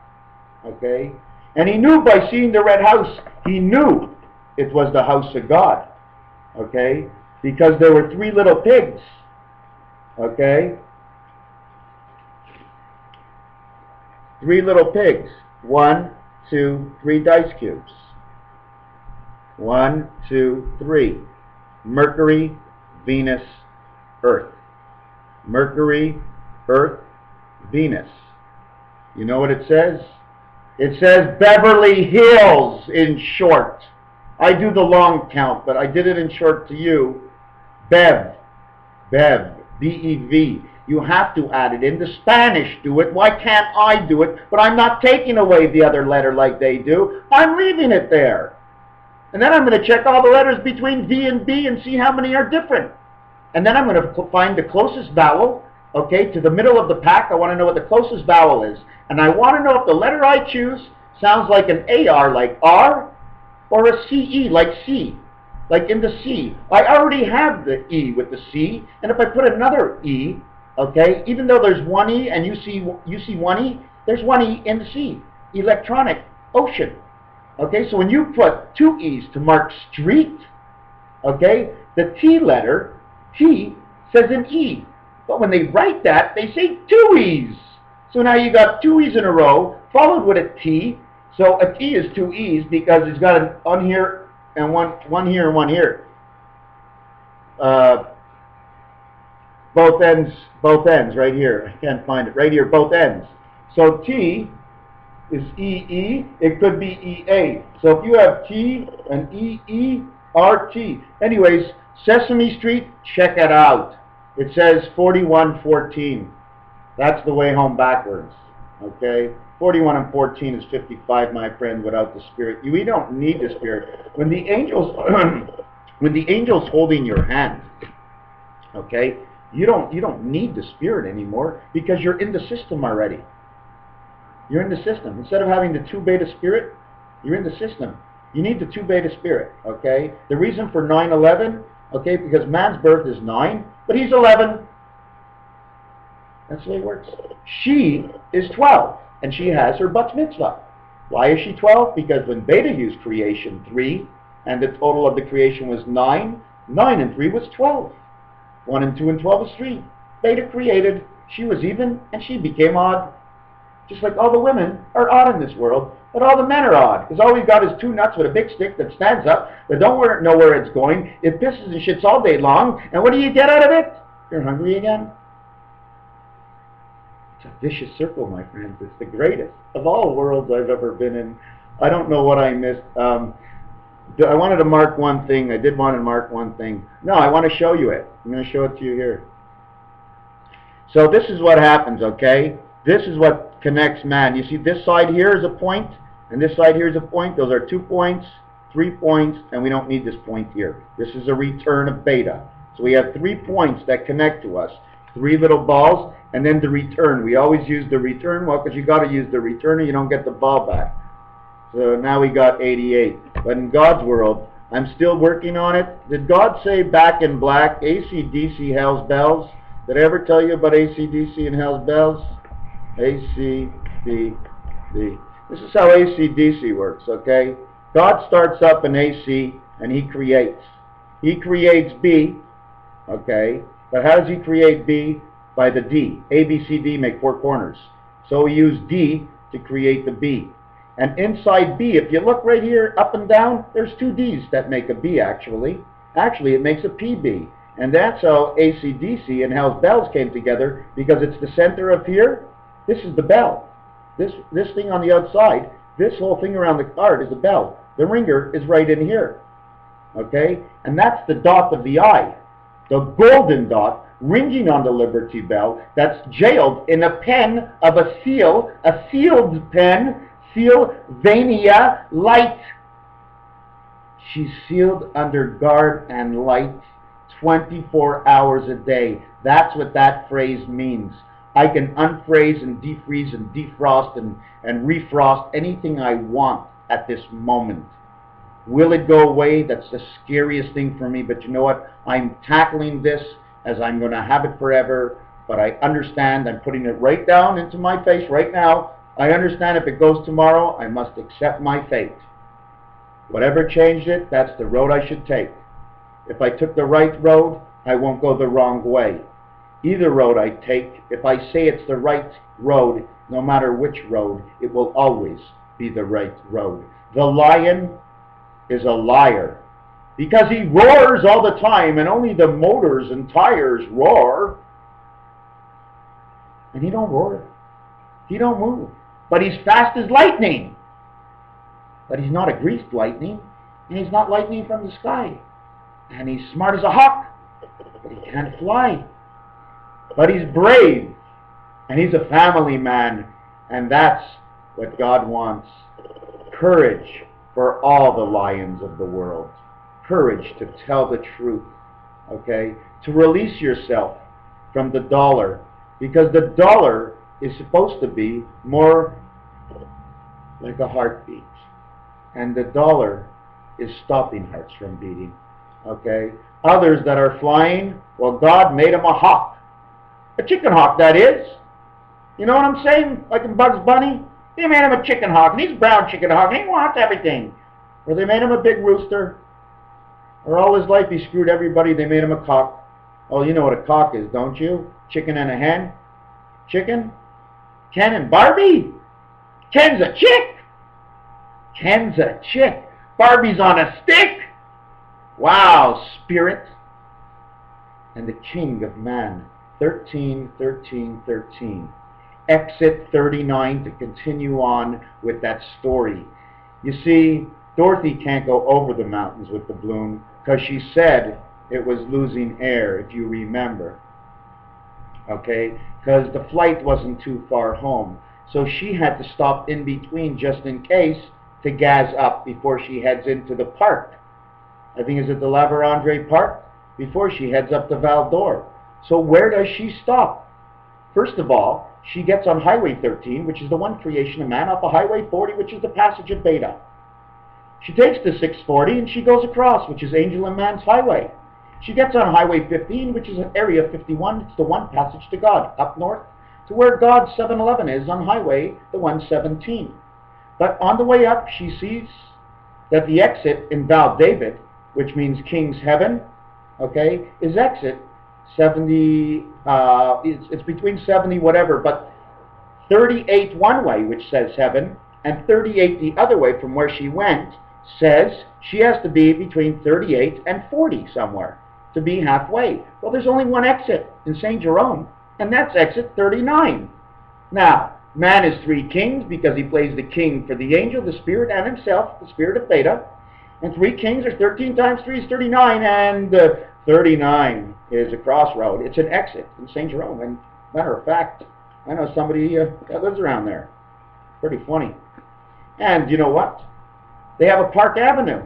Okay? And he knew by seeing the red house, he knew it was the house of God. Okay? Because there were 3 little pigs. Okay? 3 little pigs. 1, 2, 3 dice cubes. 1, 2, 3. Mercury, Venus, Earth. Mercury, Earth, Venus. You know what it says? It says Beverly Hills in short. I do the long count, but I did it in short to you. Bev. Bev. B-E-V. You have to add it in. The Spanish do it. Why can't I do it? But I'm not taking away the other letter like they do. I'm leaving it there. And then I'm going to check all the letters between V and B and see how many are different. And then I'm going to find the closest vowel, okay, to the middle of the pack. I want to know what the closest vowel is. And I want to know if the letter I choose sounds like an AR, like R, or a CE, like C, like in the C. I already have the E with the C, and if I put another E, okay, even though there's 1 E and you see 1 E, there's 1 E in the C, electronic, ocean. Okay, so when you put 2 E's to mark street, okay, the T letter, T, says an E. But when they write that, they say 2 E's. So now you got 2 E's in a row, followed with a T. So a T is 2 E's because it's got an on here and one here and one here. Both ends right here. I can't find it. Right here, both ends. So T is EE. It could be EA. So if you have T and EE, RT. Anyways, Sesame Street, check it out. It says 4114. That's the way home backwards. Okay? 41 and 14 is 55, my friend, without the Spirit. We don't need the Spirit. When the angels when the angel's holding your hand, okay, you don't need the Spirit anymore because you're in the system already. You're in the system. Instead of having the 2 beta spirit, you're in the system. You need the 2 beta spirit, okay? The reason for 9/11, okay, because man's birth is 9, but he's 11. That's the way it works. She is 12, and she has her bat mitzvah. Why is she 12? Because when Beta used creation 3, and the total of the creation was 9, 9 and 3 was 12. 1 and 2 and 12 is 3. Beta created, she was even, and she became odd. Just like all the women are odd in this world, but all the men are odd. Because all we've got is 2 nuts with a big stick that stands up, but don't know where it's going. It pisses and shits all day long, and what do you get out of it? You're hungry again. It's a vicious circle, my friends. It's the greatest of all worlds I've ever been in. I don't know what I missed. I wanted to mark one thing. I did want to mark one thing. No, I want to show you it. I'm going to show it to you here. So this is what happens, okay? This is what connects man. You see this side here is a point, and this side here is a point. Those are 2 points, 3 points, and we don't need this point here. This is a return of beta. So we have 3 points that connect to us. 3 little balls, and then the return. We always use the return, well, because you got to use the return or you don't get the ball back. So now we got 88. But in God's world, I'm still working on it. Did God say back in black, AC/DC, Hell's Bells? Did I ever tell you about AC/DC and Hell's Bells? AC/DC. This is how AC/DC works, okay? God starts up in AC and He creates. He creates B, okay? But how does He create B? By the D. A, B, C, D make 4 corners. So we use D to create the B. And inside B, if you look right here, up and down, there's two D's that make a B, actually. Actually, it makes a PB. And that's how AC/DC and Hell's Bells came together, because it's the center of here. This is the bell. This thing on the outside, this whole thing around the card is the bell. The ringer is right in here. Okay? And that's the dot of the eye. The golden dot ringing on the Liberty Bell that's jailed in a pen of a seal, a sealed pen, Sylvania Light. She's sealed under guard and light 24 hours a day. That's what that phrase means. I can unphrase and defreeze and defrost and refrost anything I want at this moment. Will it go away? That's the scariest thing for me. But you know what? I'm tackling this as I'm going to have it forever. But I understand. I'm putting it right down into my face right now. I understand if it goes tomorrow, I must accept my fate. Whatever changed it, that's the road I should take. If I took the right road, I won't go the wrong way. Either road I take, if I say it's the right road, no matter which road, it will always be the right road. The lion is a liar because he roars all the time, and only the motors and tires roar. And he don't roar. He don't move. But he's fast as lightning. But he's not a greased lightning, and he's not lightning from the sky. And he's smart as a hawk, but he can't fly. But he's brave, and he's a family man, and that's what God wants. Courage for all the lions of the world. Courage to tell the truth, okay? To release yourself from the dollar, because the dollar is supposed to be more like a heartbeat. And the dollar is stopping hearts from beating, okay? Others that are flying, well, God made them a hawk. A chicken hawk, that is. You know what I'm saying? Like in Bugs Bunny? They made him a chicken hawk, and he's a brown chicken hawk, and he wants everything. Or they made him a big rooster. Or all his life he screwed everybody, they made him a cock. Oh, you know what a cock is, don't you? Chicken and a hen. Chicken? Ken and Barbie? Ken's a chick. Ken's a chick. Barbie's on a stick. Wow, spirit. And the king of man. 13, 13, 13. Exit 39 to continue on with that story. You see, Dorothy can't go over the mountains with the balloon because she said it was losing air, if you remember. Okay? Because the flight wasn't too far home. So she had to stop in between just in case to gas up before she heads into the park. I think it's at the La Vérendrye Park before she heads up to Val d'Or. So where does she stop? First of all, she gets on Highway 13, which is the one creation of man, off of Highway 40, which is the passage of Beta. She takes the 640 and she goes across, which is Angel and Man's Highway. She gets on Highway 15, which is an Area 51. It's the one passage to God, up north to where God's 7-Eleven is on Highway the 117. But on the way up, she sees that the exit in Val David, which means King's Heaven, okay, is exit 70, it's between 70 whatever, but 38 one way, which says heaven, and 38 the other way from where she went, says she has to be between 38 and 40 somewhere to be halfway. Well, there's only one exit in St. Jerome, and that's exit 39. Now, man is three kings because he plays the king for the angel, the spirit, and himself, the spirit of Beta. And three kings are 13 times 3 is 39, and 39 is a crossroad. It's an exit in St. Jerome. And matter of fact, I know somebody that lives around there. Pretty funny. And you know what? They have a Park Avenue.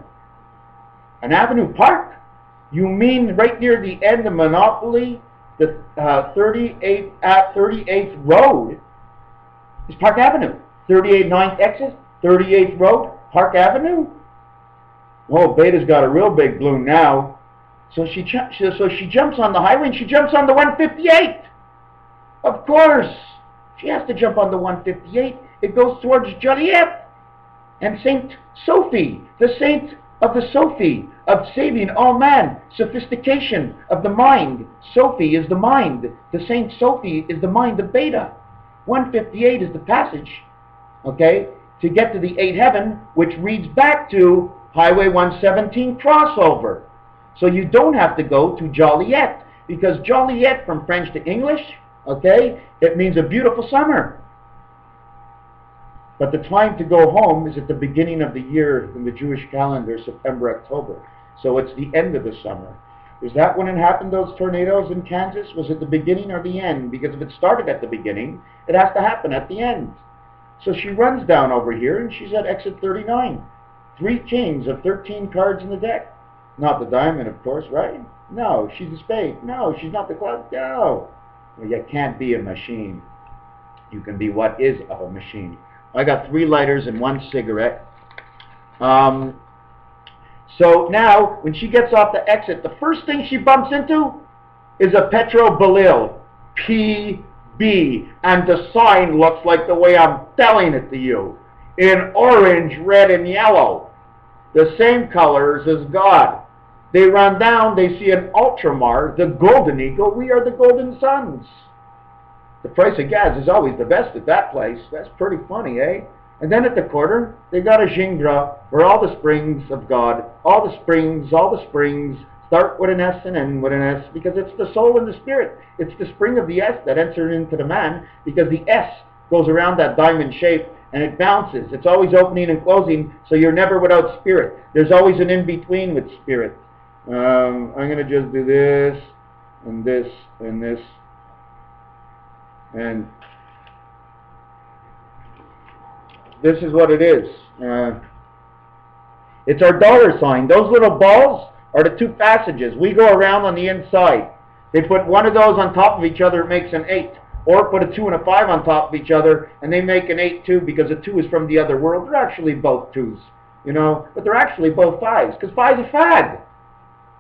An Avenue Park? You mean right near the end of Monopoly, the 38th Road is Park Avenue. 38 9th exit, 38th Road, Park Avenue? Oh, Beta's got a real big balloon now. So she jumps on the highway and she jumps on the 158. Of course. She has to jump on the 158. It goes towards Joliet. And Saint Sophie, the saint of the Sophie, of saving all man, sophistication of the mind. Sophie is the mind. The Saint Sophie is the mind of Beta. 158 is the passage, okay? to get to the 8 heaven, which reads back to Highway 117 crossover. So you don't have to go to Joliet, because Joliet from French to English, okay, it means a beautiful summer. But the time to go home is at the beginning of the year in the Jewish calendar, September, October. So it's the end of the summer. Is that when it happened, those tornadoes in Kansas? Was it the beginning or the end? Because if it started at the beginning, it has to happen at the end. So she runs down over here, and she's at exit 39. 3 kings of 13 cards in the deck. Not the diamond, of course, right? No, she's a spade. No, she's not the club. No. Well, you can't be a machine. You can be what is of a machine. I got 3 lighters and 1 cigarette. So now, when she gets off the exit, the first thing she bumps into is a Petro Balil, PB, and the sign looks like the way I'm telling it to you, in orange, red, and yellow, the same colors as God. They run down, they see an Ultramar, the Golden Eagle. We are the Golden Sons. The price of gas is always the best at that place. That's pretty funny, eh? And then at the corner, they got a Jingra, where all the springs of God, all the springs start with an S and end with an S, because it's the soul and the spirit. It's the spring of the S that enters into the man, because the S goes around that diamond shape, and it bounces. It's always opening and closing, so you're never without spirit. There's always an in-between with spirit. I'm going to just do this, and this, and this, and this is what it is. It's our dollar sign. Those little balls are the 2 passages. We go around on the inside. They put one of those on top of each other, it makes an 8. Or put a 2 and a 5 on top of each other, and they make an 8 too, because a 2 is from the other world. They're actually both 2s, you know, but they're actually both 5s, because 5 is a fag.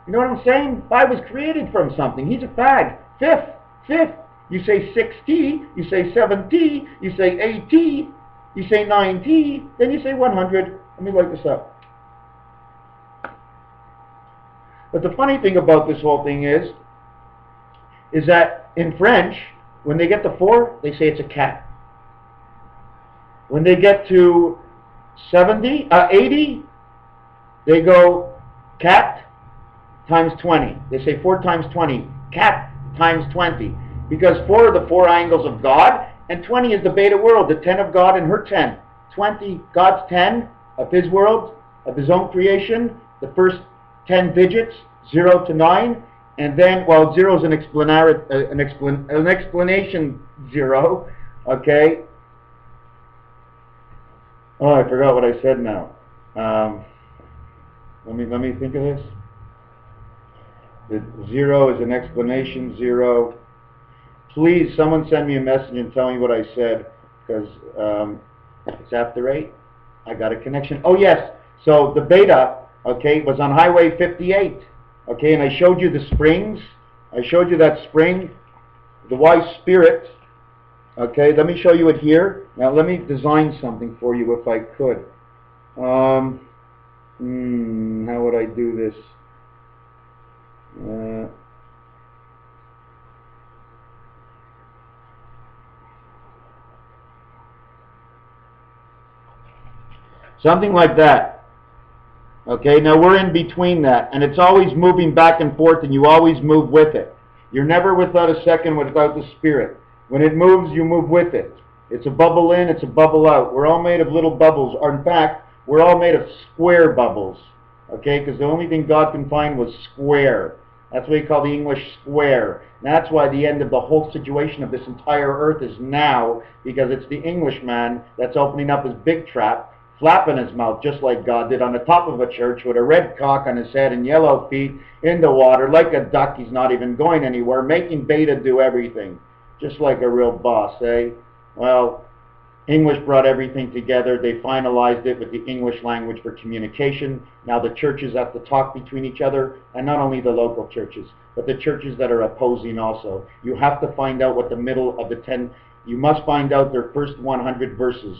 You know what I'm saying? 5 was created from something. He's a fag. Fifth. You say 6T, you say 7T, you say 8T, you say 9T, then you say 100. Let me light this up. But the funny thing about this whole thing is that in French, when they get to 4, they say it's a cat. When they get to 80, they go cat times 20. They say 4 times 20. Cat times 20. Because 4 are the 4 angles of God, and 20 is the beta world, the 10 of God and her 10. 20, God's 10 of His world, of His own creation, the first 10 digits, 0 to 9, and then, well, 0 is an explanation 0, okay? Oh, I forgot what I said now. Let me think of this. The 0 is an explanation 0. Please, someone send me a message and tell me what I said, because it's after 8. I got a connection. Oh, yes. So the beta, okay, was on Highway 58. Okay, and I showed you the springs. I showed you that spring, the wise spirit. Okay, let me show you it here. Now let me design something for you if I could. How would I do this? Something like that. Okay, now we're in between that, and it's always moving back and forth, and you always move with it. You're never without a second without the spirit. When it moves, you move with it. It's a bubble in, it's a bubble out. We're all made of little bubbles. Or in fact, we're all made of square bubbles. Okay, because the only thing God can find was square. That's what we call the English square. And that's why the end of the whole situation of this entire earth is now, because it's the Englishman that's opening up his big trap, flapping his mouth just like God did on the top of a church with a red cock on his head and yellow feet in the water like a duck. He's not even going anywhere, making beta do everything, just like a real boss, eh? Well, English brought everything together. They finalized it with the English language for communication. Now the churches have to talk between each other, and not only the local churches, but the churches that are opposing also. You have to find out what the middle of the 10, you must find out their first 100 verses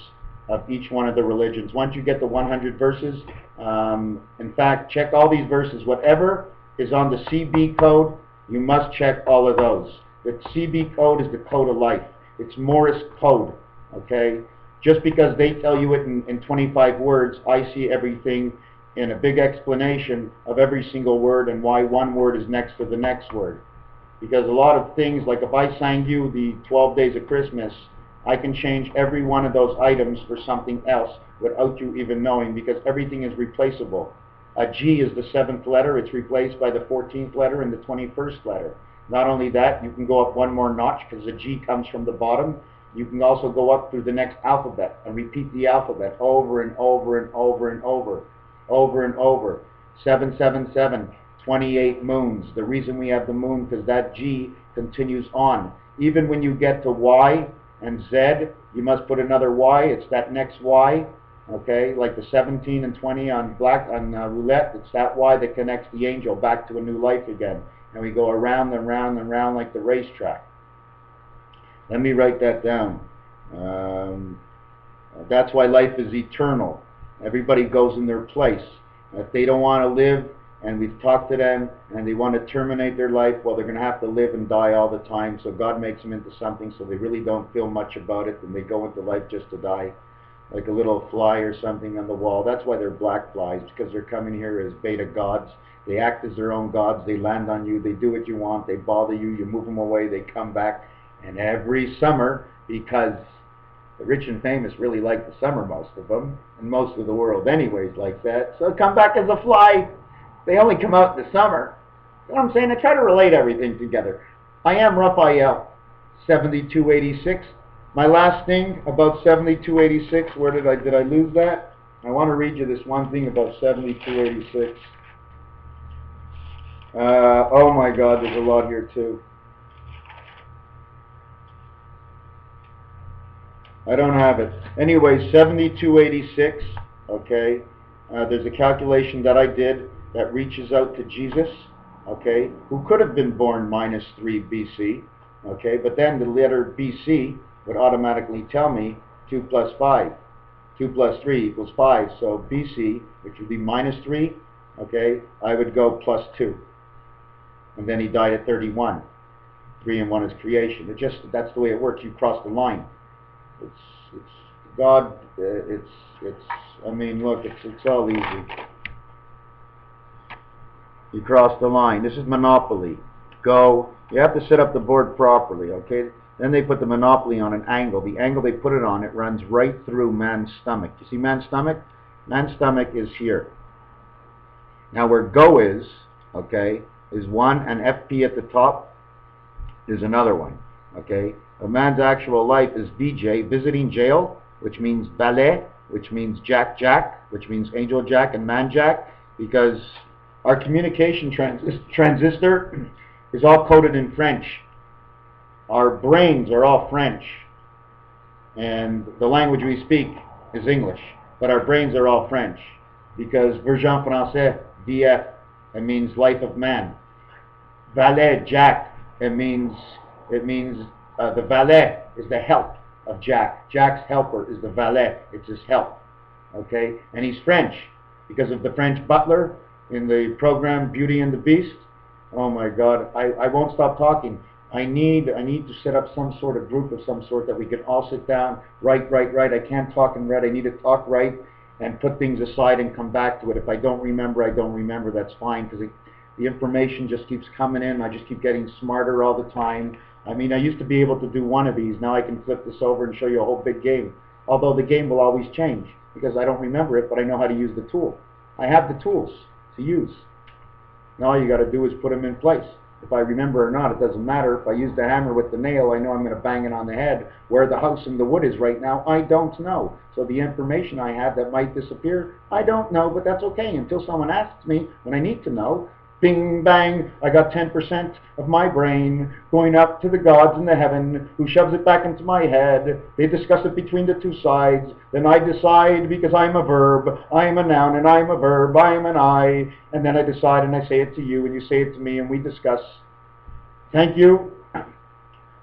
of each one of the religions. Once you get the 100 verses, in fact, check all these verses. Whatever is on the CB code, you must check all of those. The CB code is the code of life. It's Morse code, okay? Just because they tell you it in 25 words, I see everything in a big explanation of every single word and why one word is next to the next word. Because a lot of things, like if I sang you the 12 Days of Christmas, I can change every one of those items for something else without you even knowing, because everything is replaceable. A G is the 7th letter. It's replaced by the 14th letter and the 21st letter. Not only that, you can go up one more notch because the G comes from the bottom. You can also go up through the next alphabet and repeat the alphabet over and over and over and over, over and over. 777, 28 moons. The reason we have the moon, because that G continues on. Even when you get to Y and Z, you must put another Y. It's that next Y. Okay, like the 17 and 20 on roulette, it's that Y that connects the angel back to a new life again. And we go around and round and round like the racetrack. Let me write that down. That's why life is eternal. Everybody goes in their place. If they don't want to live, and we've talked to them, and they want to terminate their life, well, they're going to have to live and die all the time. So God makes them into something so they really don't feel much about it, and they go into life just to die. Like a little fly or something on the wall. That's why they're black flies, because they're coming here as beta gods. They act as their own gods. They land on you. They do what you want. They bother you. You move them away. They come back. And every summer, because the rich and famous really like the summer, most of them, and most of the world anyways like that, so come back as a fly. They only come out in the summer. You know what I'm saying? I try to relate everything together. I am Raphael, 7286. My last thing about 7286, where did I lose that? I want to read you this one thing about 7286. Oh my God, there's a lot here too. I don't have it. Anyway, 7286, okay, there's a calculation that I did that reaches out to Jesus, okay, who could have been born -3 BC, okay, but then the letter BC would automatically tell me 2 plus 5. 2 plus 3 equals 5. So BC, which would be -3, okay, I would go +2. And then he died at 31. 3 and 1 is creation. That's the way it works. You cross the line. It's God. I mean, look, it's all easy. You cross the line. This is Monopoly. Go. You have to set up the board properly, okay? Then they put the Monopoly on an angle. The angle they put it on, it runs right through man's stomach. You see man's stomach? Man's stomach is here. Now where go is, okay, is one, and FP at the top is another one, okay? A man's actual life is VJ, visiting jail, which means ballet, which means Jack Jack, which means Angel Jack and Man Jack, because our communication transistor is all coded in French. Our brains are all French, and the language we speak is English, but our brains are all French, because Version Français, VF, it means life of man. Valet, Jack, it means the valet is the help of Jack. Jack's helper is the valet, it's his help, okay? And he's French, because of the French butler in the program Beauty and the Beast. Oh my God, I won't stop talking. I need to set up some sort of group of some sort that we can all sit down, write. I can't talk and read. I need to talk, write, and put things aside and come back to it. If I don't remember, I don't remember. That's fine, because the information just keeps coming in. I just keep getting smarter all the time. I mean, I used to be able to do one of these. Now I can flip this over and show you a whole big game. Although the game will always change, because I don't remember it, but I know how to use the tool. I have the tools to use. Now all you got to do is put them in place. If I remember or not, it doesn't matter. If I use the hammer with the nail, I know I'm going to bang it on the head. Where the house and the wood is right now, I don't know. So the information I have that might disappear, I don't know, but that's okay until someone asks me when I need to know. Bing, bang, I got 10% of my brain going up to the gods in the heaven, who shoves it back into my head. They discuss it between the two sides. Then I decide, because I'm a verb, I'm a noun, and I'm a verb, I'm an I. And then I decide, and I say it to you, and you say it to me, and we discuss. Thank you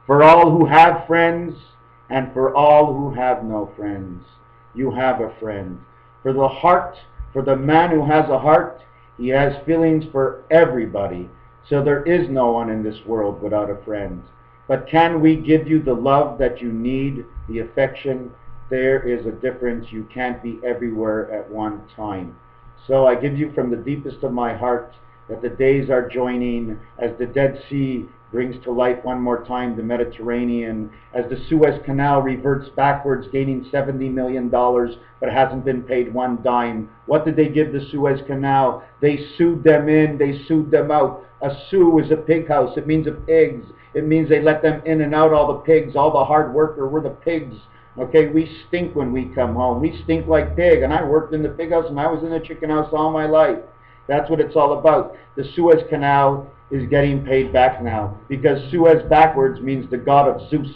for all who have friends, and for all who have no friends. You have a friend. For the heart, for the man who has a heart, he has feelings for everybody, so there is no one in this world without a friend. But can we give you the love that you need, the affection, there is a difference. You can't be everywhere at one time. So I give you from the deepest of my heart that the days are joining as the Dead Sea brings to life one more time the Mediterranean, as the Suez Canal reverts backwards, gaining $70 million, but hasn't been paid one dime. What did they give the Suez Canal? They sued them in, they sued them out. A sue is a pig house. It means of pigs. It means they let them in and out, all the pigs, all the hard worker, we're the pigs. Okay, we stink when we come home. We stink like pig, and I worked in the pig house and I was in the chicken house all my life. That's what it's all about. The Suez Canal is getting paid back now, because Suez backwards means the god of Zeus.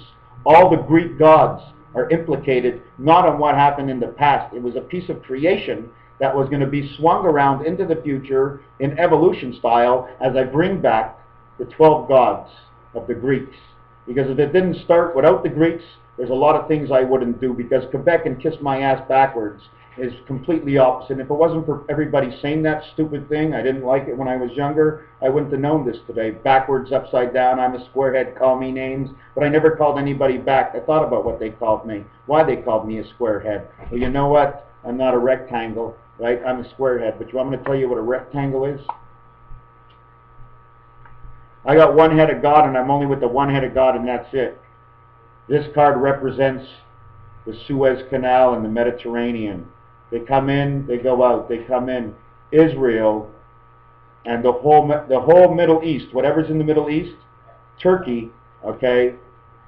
All the Greek gods are implicated, not on what happened in the past. It was a piece of creation that was going to be swung around into the future in evolution style as I bring back the 12 gods of the Greeks. Because if it didn't start without the Greeks, there's a lot of things I wouldn't do, because Quebec and kiss my ass backwards is completely opposite. And if it wasn't for everybody saying that stupid thing, I didn't like it when I was younger, I wouldn't have known this today. Backwards, upside down, I'm a squarehead, call me names. But I never called anybody back. I thought about what they called me, why they called me a squarehead. Well, you know what? I'm not a rectangle, right? I'm a squarehead. But you want me to tell you what a rectangle is? I got one head of God, and I'm only with the one head of God, and that's it. This card represents the Suez Canal and the Mediterranean. They come in, they go out, they come in. Israel and the whole Middle East, whatever's in the Middle East, Turkey, okay,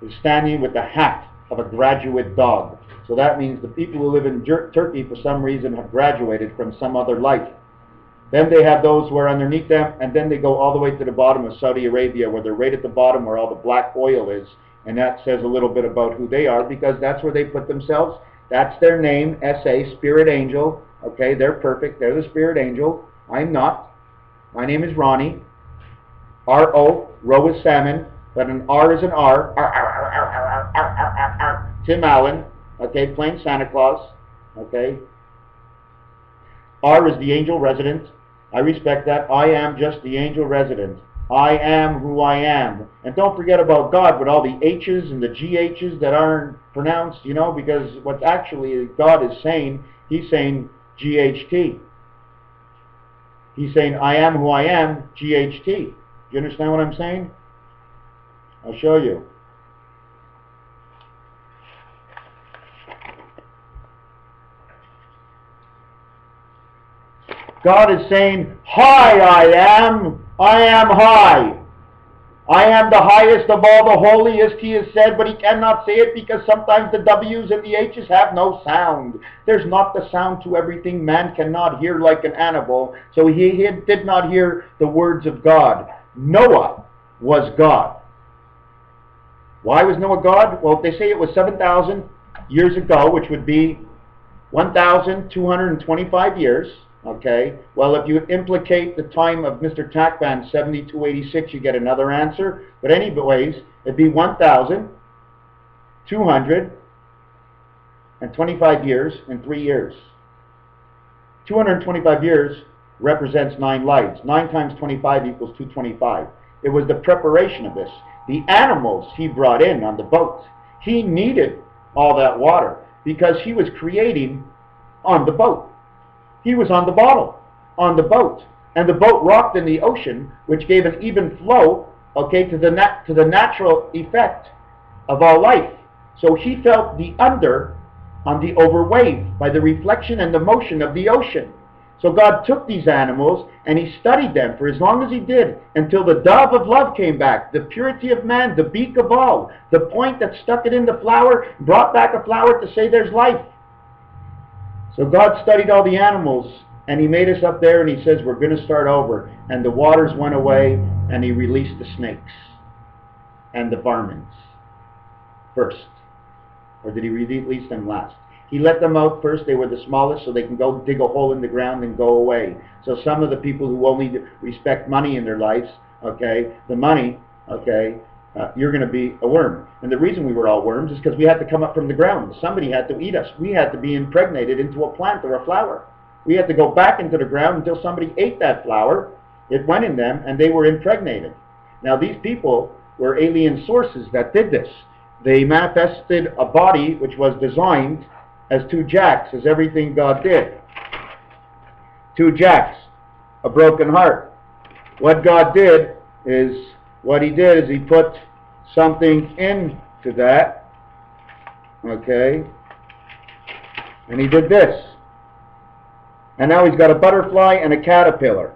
is standing with the hat of a graduate dog. So that means the people who live in Turkey for some reason have graduated from some other life. Then they have those who are underneath them, and then they go all the way to the bottom of Saudi Arabia, where they're right at the bottom where all the black oil is. And that says a little bit about who they are, because that's where they put themselves. That's their name, S.A., Spirit Angel. Okay, they're perfect. They're the Spirit Angel. I'm not. My name is Ronnie. R-O, row is salmon, but an R is an R. Tim Allen. Okay, plain Santa Claus. Okay. R is the angel resident. I respect that. I am just the angel resident. I am who I am. And don't forget about God with all the H's and the GH's that aren't pronounced, you know, because what actually God is saying, he's saying GHT. He's saying, I am who I am, GHT. Do you understand what I'm saying? I'll show you. God is saying, hi, I am high. I am the highest of all the holiest, he has said, but he cannot say it because sometimes the W's and the H's have no sound. There's not the sound to everything. Man cannot hear like an animal, so he did not hear the words of God. Noah was God. Why was Noah God? Well, they say it was 7,000 years ago, which would be 1,225 years. Okay, well, if you implicate the time of MrTacpans's 7286, you get another answer. But anyways, it'd be 1,225 years in 3 years. 225 years represents 9 lives. 9 times 25 equals 225. It was the preparation of this. The animals he brought in on the boat. He needed all that water because he was creating on the boat. He was on the boat, and the boat rocked in the ocean, which gave an even flow, okay, to the natural effect of all life. So he felt the under on the over wave by the reflection and the motion of the ocean. So God took these animals and he studied them for as long as he did, until the dove of love came back, the purity of man, the beak of all, the point that stuck it in the flower, brought back a flower to say there's life. So God studied all the animals, and he made us up there, and he says, we're going to start over. And the waters went away, and he released the snakes and the varmints first. Or did he release them last? He let them out first. They were the smallest, so they can go dig a hole in the ground and go away. So some of the people who only respect money in their lives, okay, the money, okay, you're going to be a worm. And the reason we were all worms is because we had to come up from the ground. Somebody had to eat us. We had to be impregnated into a plant or a flower. We had to go back into the ground until somebody ate that flower. It went in them, and they were impregnated. Now, these people were alien sources that did this. they manifested a body which was designed as two jacks, as everything God did. Two jacks, a broken heart. What God did is, he put something into that, okay, and he did this. And now he's got a butterfly and a caterpillar.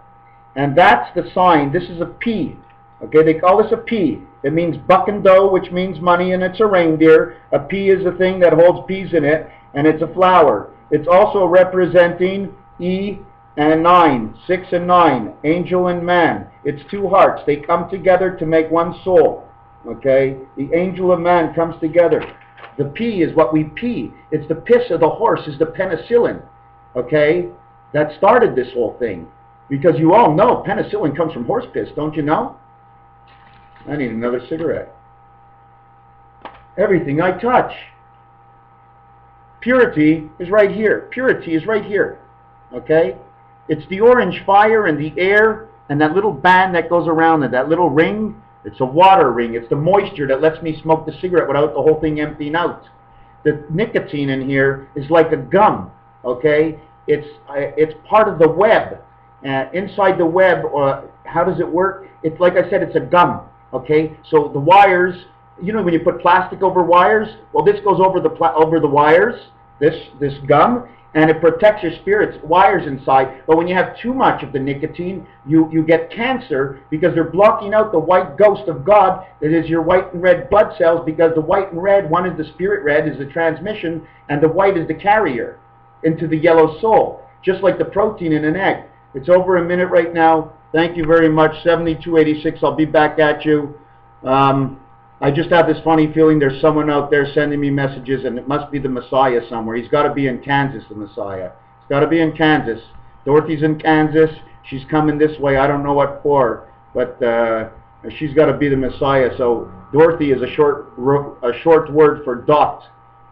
And that's the sign. This is a P. Okay, they call this a P. It means buck and doe, which means money, and it's a reindeer. A P is a thing that holds peas in it, and it's a flower. It's also representing E and 9, 6 and 9, angel and man. It's two hearts. They come together to make one soul. Okay, the angel and man comes together. The P is what we pee. It's the piss of the horse, is the penicillin. Okay, that started this whole thing. Because you all know penicillin comes from horse piss, don't you know? I need another cigarette. Everything I touch. Purity is right here. Purity is right here. Okay? It's the orange fire and the air and that little band that goes around it, that little ring. It's a water ring. It's the moisture that lets me smoke the cigarette without the whole thing emptying out. The nicotine in here is like a gum. Okay? It's part of the web. Inside the web, how does it work? It's like I said, it's a gum. Okay, so the wires, you know when you put plastic over wires? Well, this goes over the wires, this gum, and it protects your spirit's wires inside. But when you have too much of the nicotine, you get cancer because they're blocking out the white ghost of God that is your white and red blood cells, because the white and red, one is the spirit red, is the transmission, and the white is the carrier into the yellow soul, just like the protein in an egg. It's over a minute right now. Thank you very much. 7286. I'll be back at you. I just have this funny feeling there's someone out there sending me messages, and it must be the Messiah somewhere. He's got to be in Kansas, the Messiah. He's got to be in Kansas. Dorothy's in Kansas. She's coming this way. I don't know what for, but she's got to be the Messiah. So Dorothy is a short word for dot.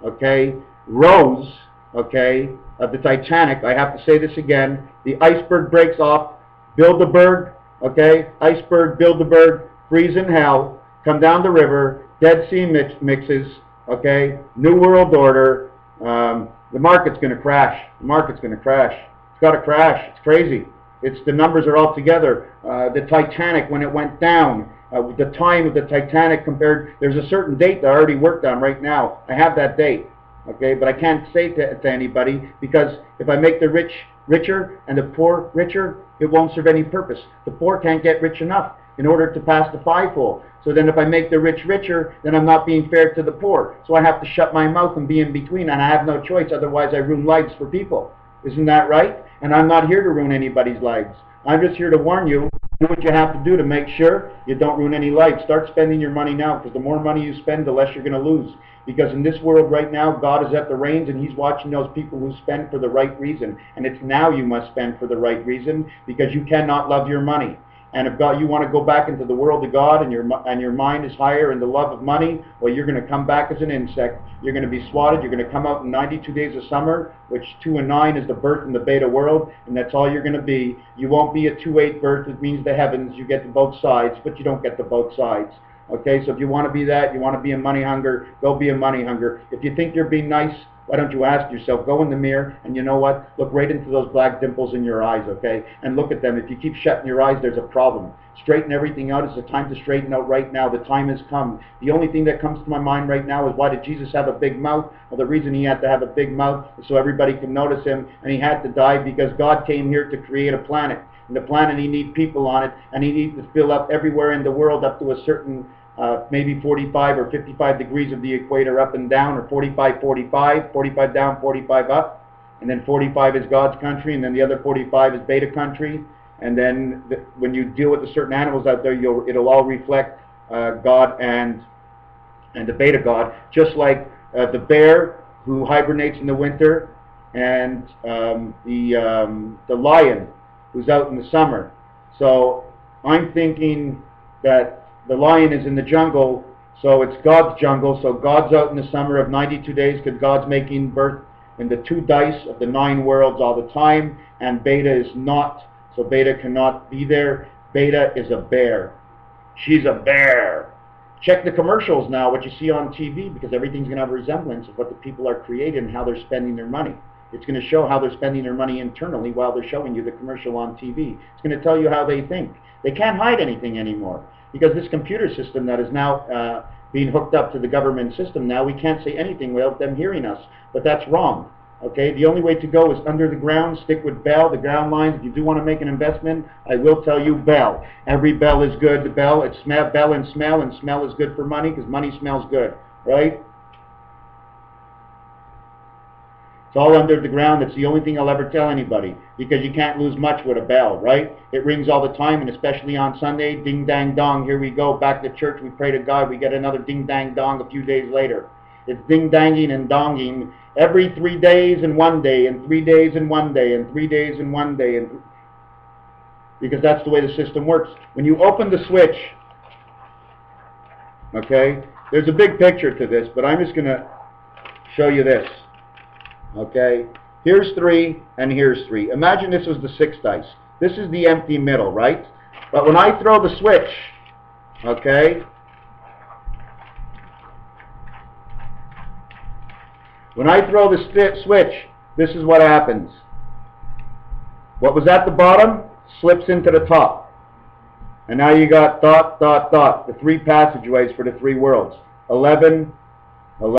Okay, Rose. Okay, of the Titanic. I have to say this again. The iceberg breaks off. Bilderberg, okay, iceberg, Bilderberg, freeze in hell, come down the river, Dead Sea mixes, okay, New World Order, the market's going to crash. The market's going to crash. It's got to crash. It's crazy. The numbers are all together. The Titanic, when it went down, the time of the Titanic compared, there's a certain date that I already worked on right now. I have that date, okay, but I can't say to anybody, because if I make the rich richer and the poor richer, it won't serve any purpose. The poor can't get rich enough in order to pass the fivefold. So then if I make the rich richer, then I'm not being fair to the poor. So I have to shut my mouth and be in between, and I have no choice, otherwise I ruin lives for people. Isn't that right? And I'm not here to ruin anybody's lives. I'm just here to warn you, do what you have to do to make sure you don't ruin any lives. Start spending your money now, because the more money you spend, the less you're going to lose. Because in this world right now, God is at the reins, and He's watching those people who spend for the right reason. And it's now you must spend for the right reason, because you cannot love your money. And if you want to go back into the world of God, and your mind is higher in the love of money, well, you're going to come back as an insect. You're going to be swatted. You're going to come out in 92 days of summer, which 2 and 9 is the birth in the beta world, and that's all you're going to be. You won't be a 2-8 birth. It means the heavens. You get to both sides, but you don't get to both sides. Okay, so if you want to be that, you want to be a money hunger, go be a money hunger. If you think you're being nice, why don't you ask yourself, go in the mirror, and you know what? Look right into those black dimples in your eyes, okay? And look at them. If you keep shutting your eyes, there's a problem. Straighten everything out. It's the time to straighten out right now. The time has come. The only thing that comes to my mind right now is, why did Jesus have a big mouth? Well, the reason He had to have a big mouth is so everybody can notice Him, and He had to die because God came here to create a planet. And the planet, He needs people on it, and He needs to fill up everywhere in the world up to a certain maybe 45 or 55 degrees of the equator up and down, or 45, 45 down, 45 up, and then 45 is God's country, and then the other 45 is beta country, and then when you deal with the certain animals out there, it'll all reflect God and the beta God, just like the bear who hibernates in the winter, and the lion who's out in the summer. So I'm thinking that the lion is in the jungle, so it's God's jungle, so God's out in the summer of 92 days, because God's making birth in the 2 dice of the 9 worlds all the time, and beta is not, so beta cannot be there. Beta is a bear. She's a bear. Check the commercials now, what you see on TV, because everything's going to have a resemblance of what the people are creating and how they're spending their money. It's going to show how they're spending their money internally while they're showing you the commercial on TV. It's going to tell you how they think. They can't hide anything anymore, because this computer system that is now being hooked up to the government system now, we can't say anything without them hearing us. But that's wrong. Okay, the only way to go is under the ground, stick with Bell, the ground lines. If you do want to make an investment, I will tell you Bell. Every Bell is good. The Bell, it's Bell and smell is good for money, because money smells good, right? It's all under the ground. That's the only thing I'll ever tell anybody, because you can't lose much with a bell, right? It rings all the time, and especially on Sunday, ding, dang, dong, here we go, back to church, we pray to God, we get another ding, dang, dong a few days later. It's ding, danging and donging every 3 days and 1 day, and 3 days and 1 day, and 3 days and 1 day, and because that's the way the system works. When you open the switch, okay, there's a big picture to this, but I'm just going to show you this. Okay, here's 3 and here's 3. Imagine this was the 6 dice. This is the empty middle, right? But when I throw the switch, okay, when I throw the switch, this is what happens. What was at the bottom slips into the top. And now you got dot, dot, dot, the 3 passageways for the 3 worlds. 11,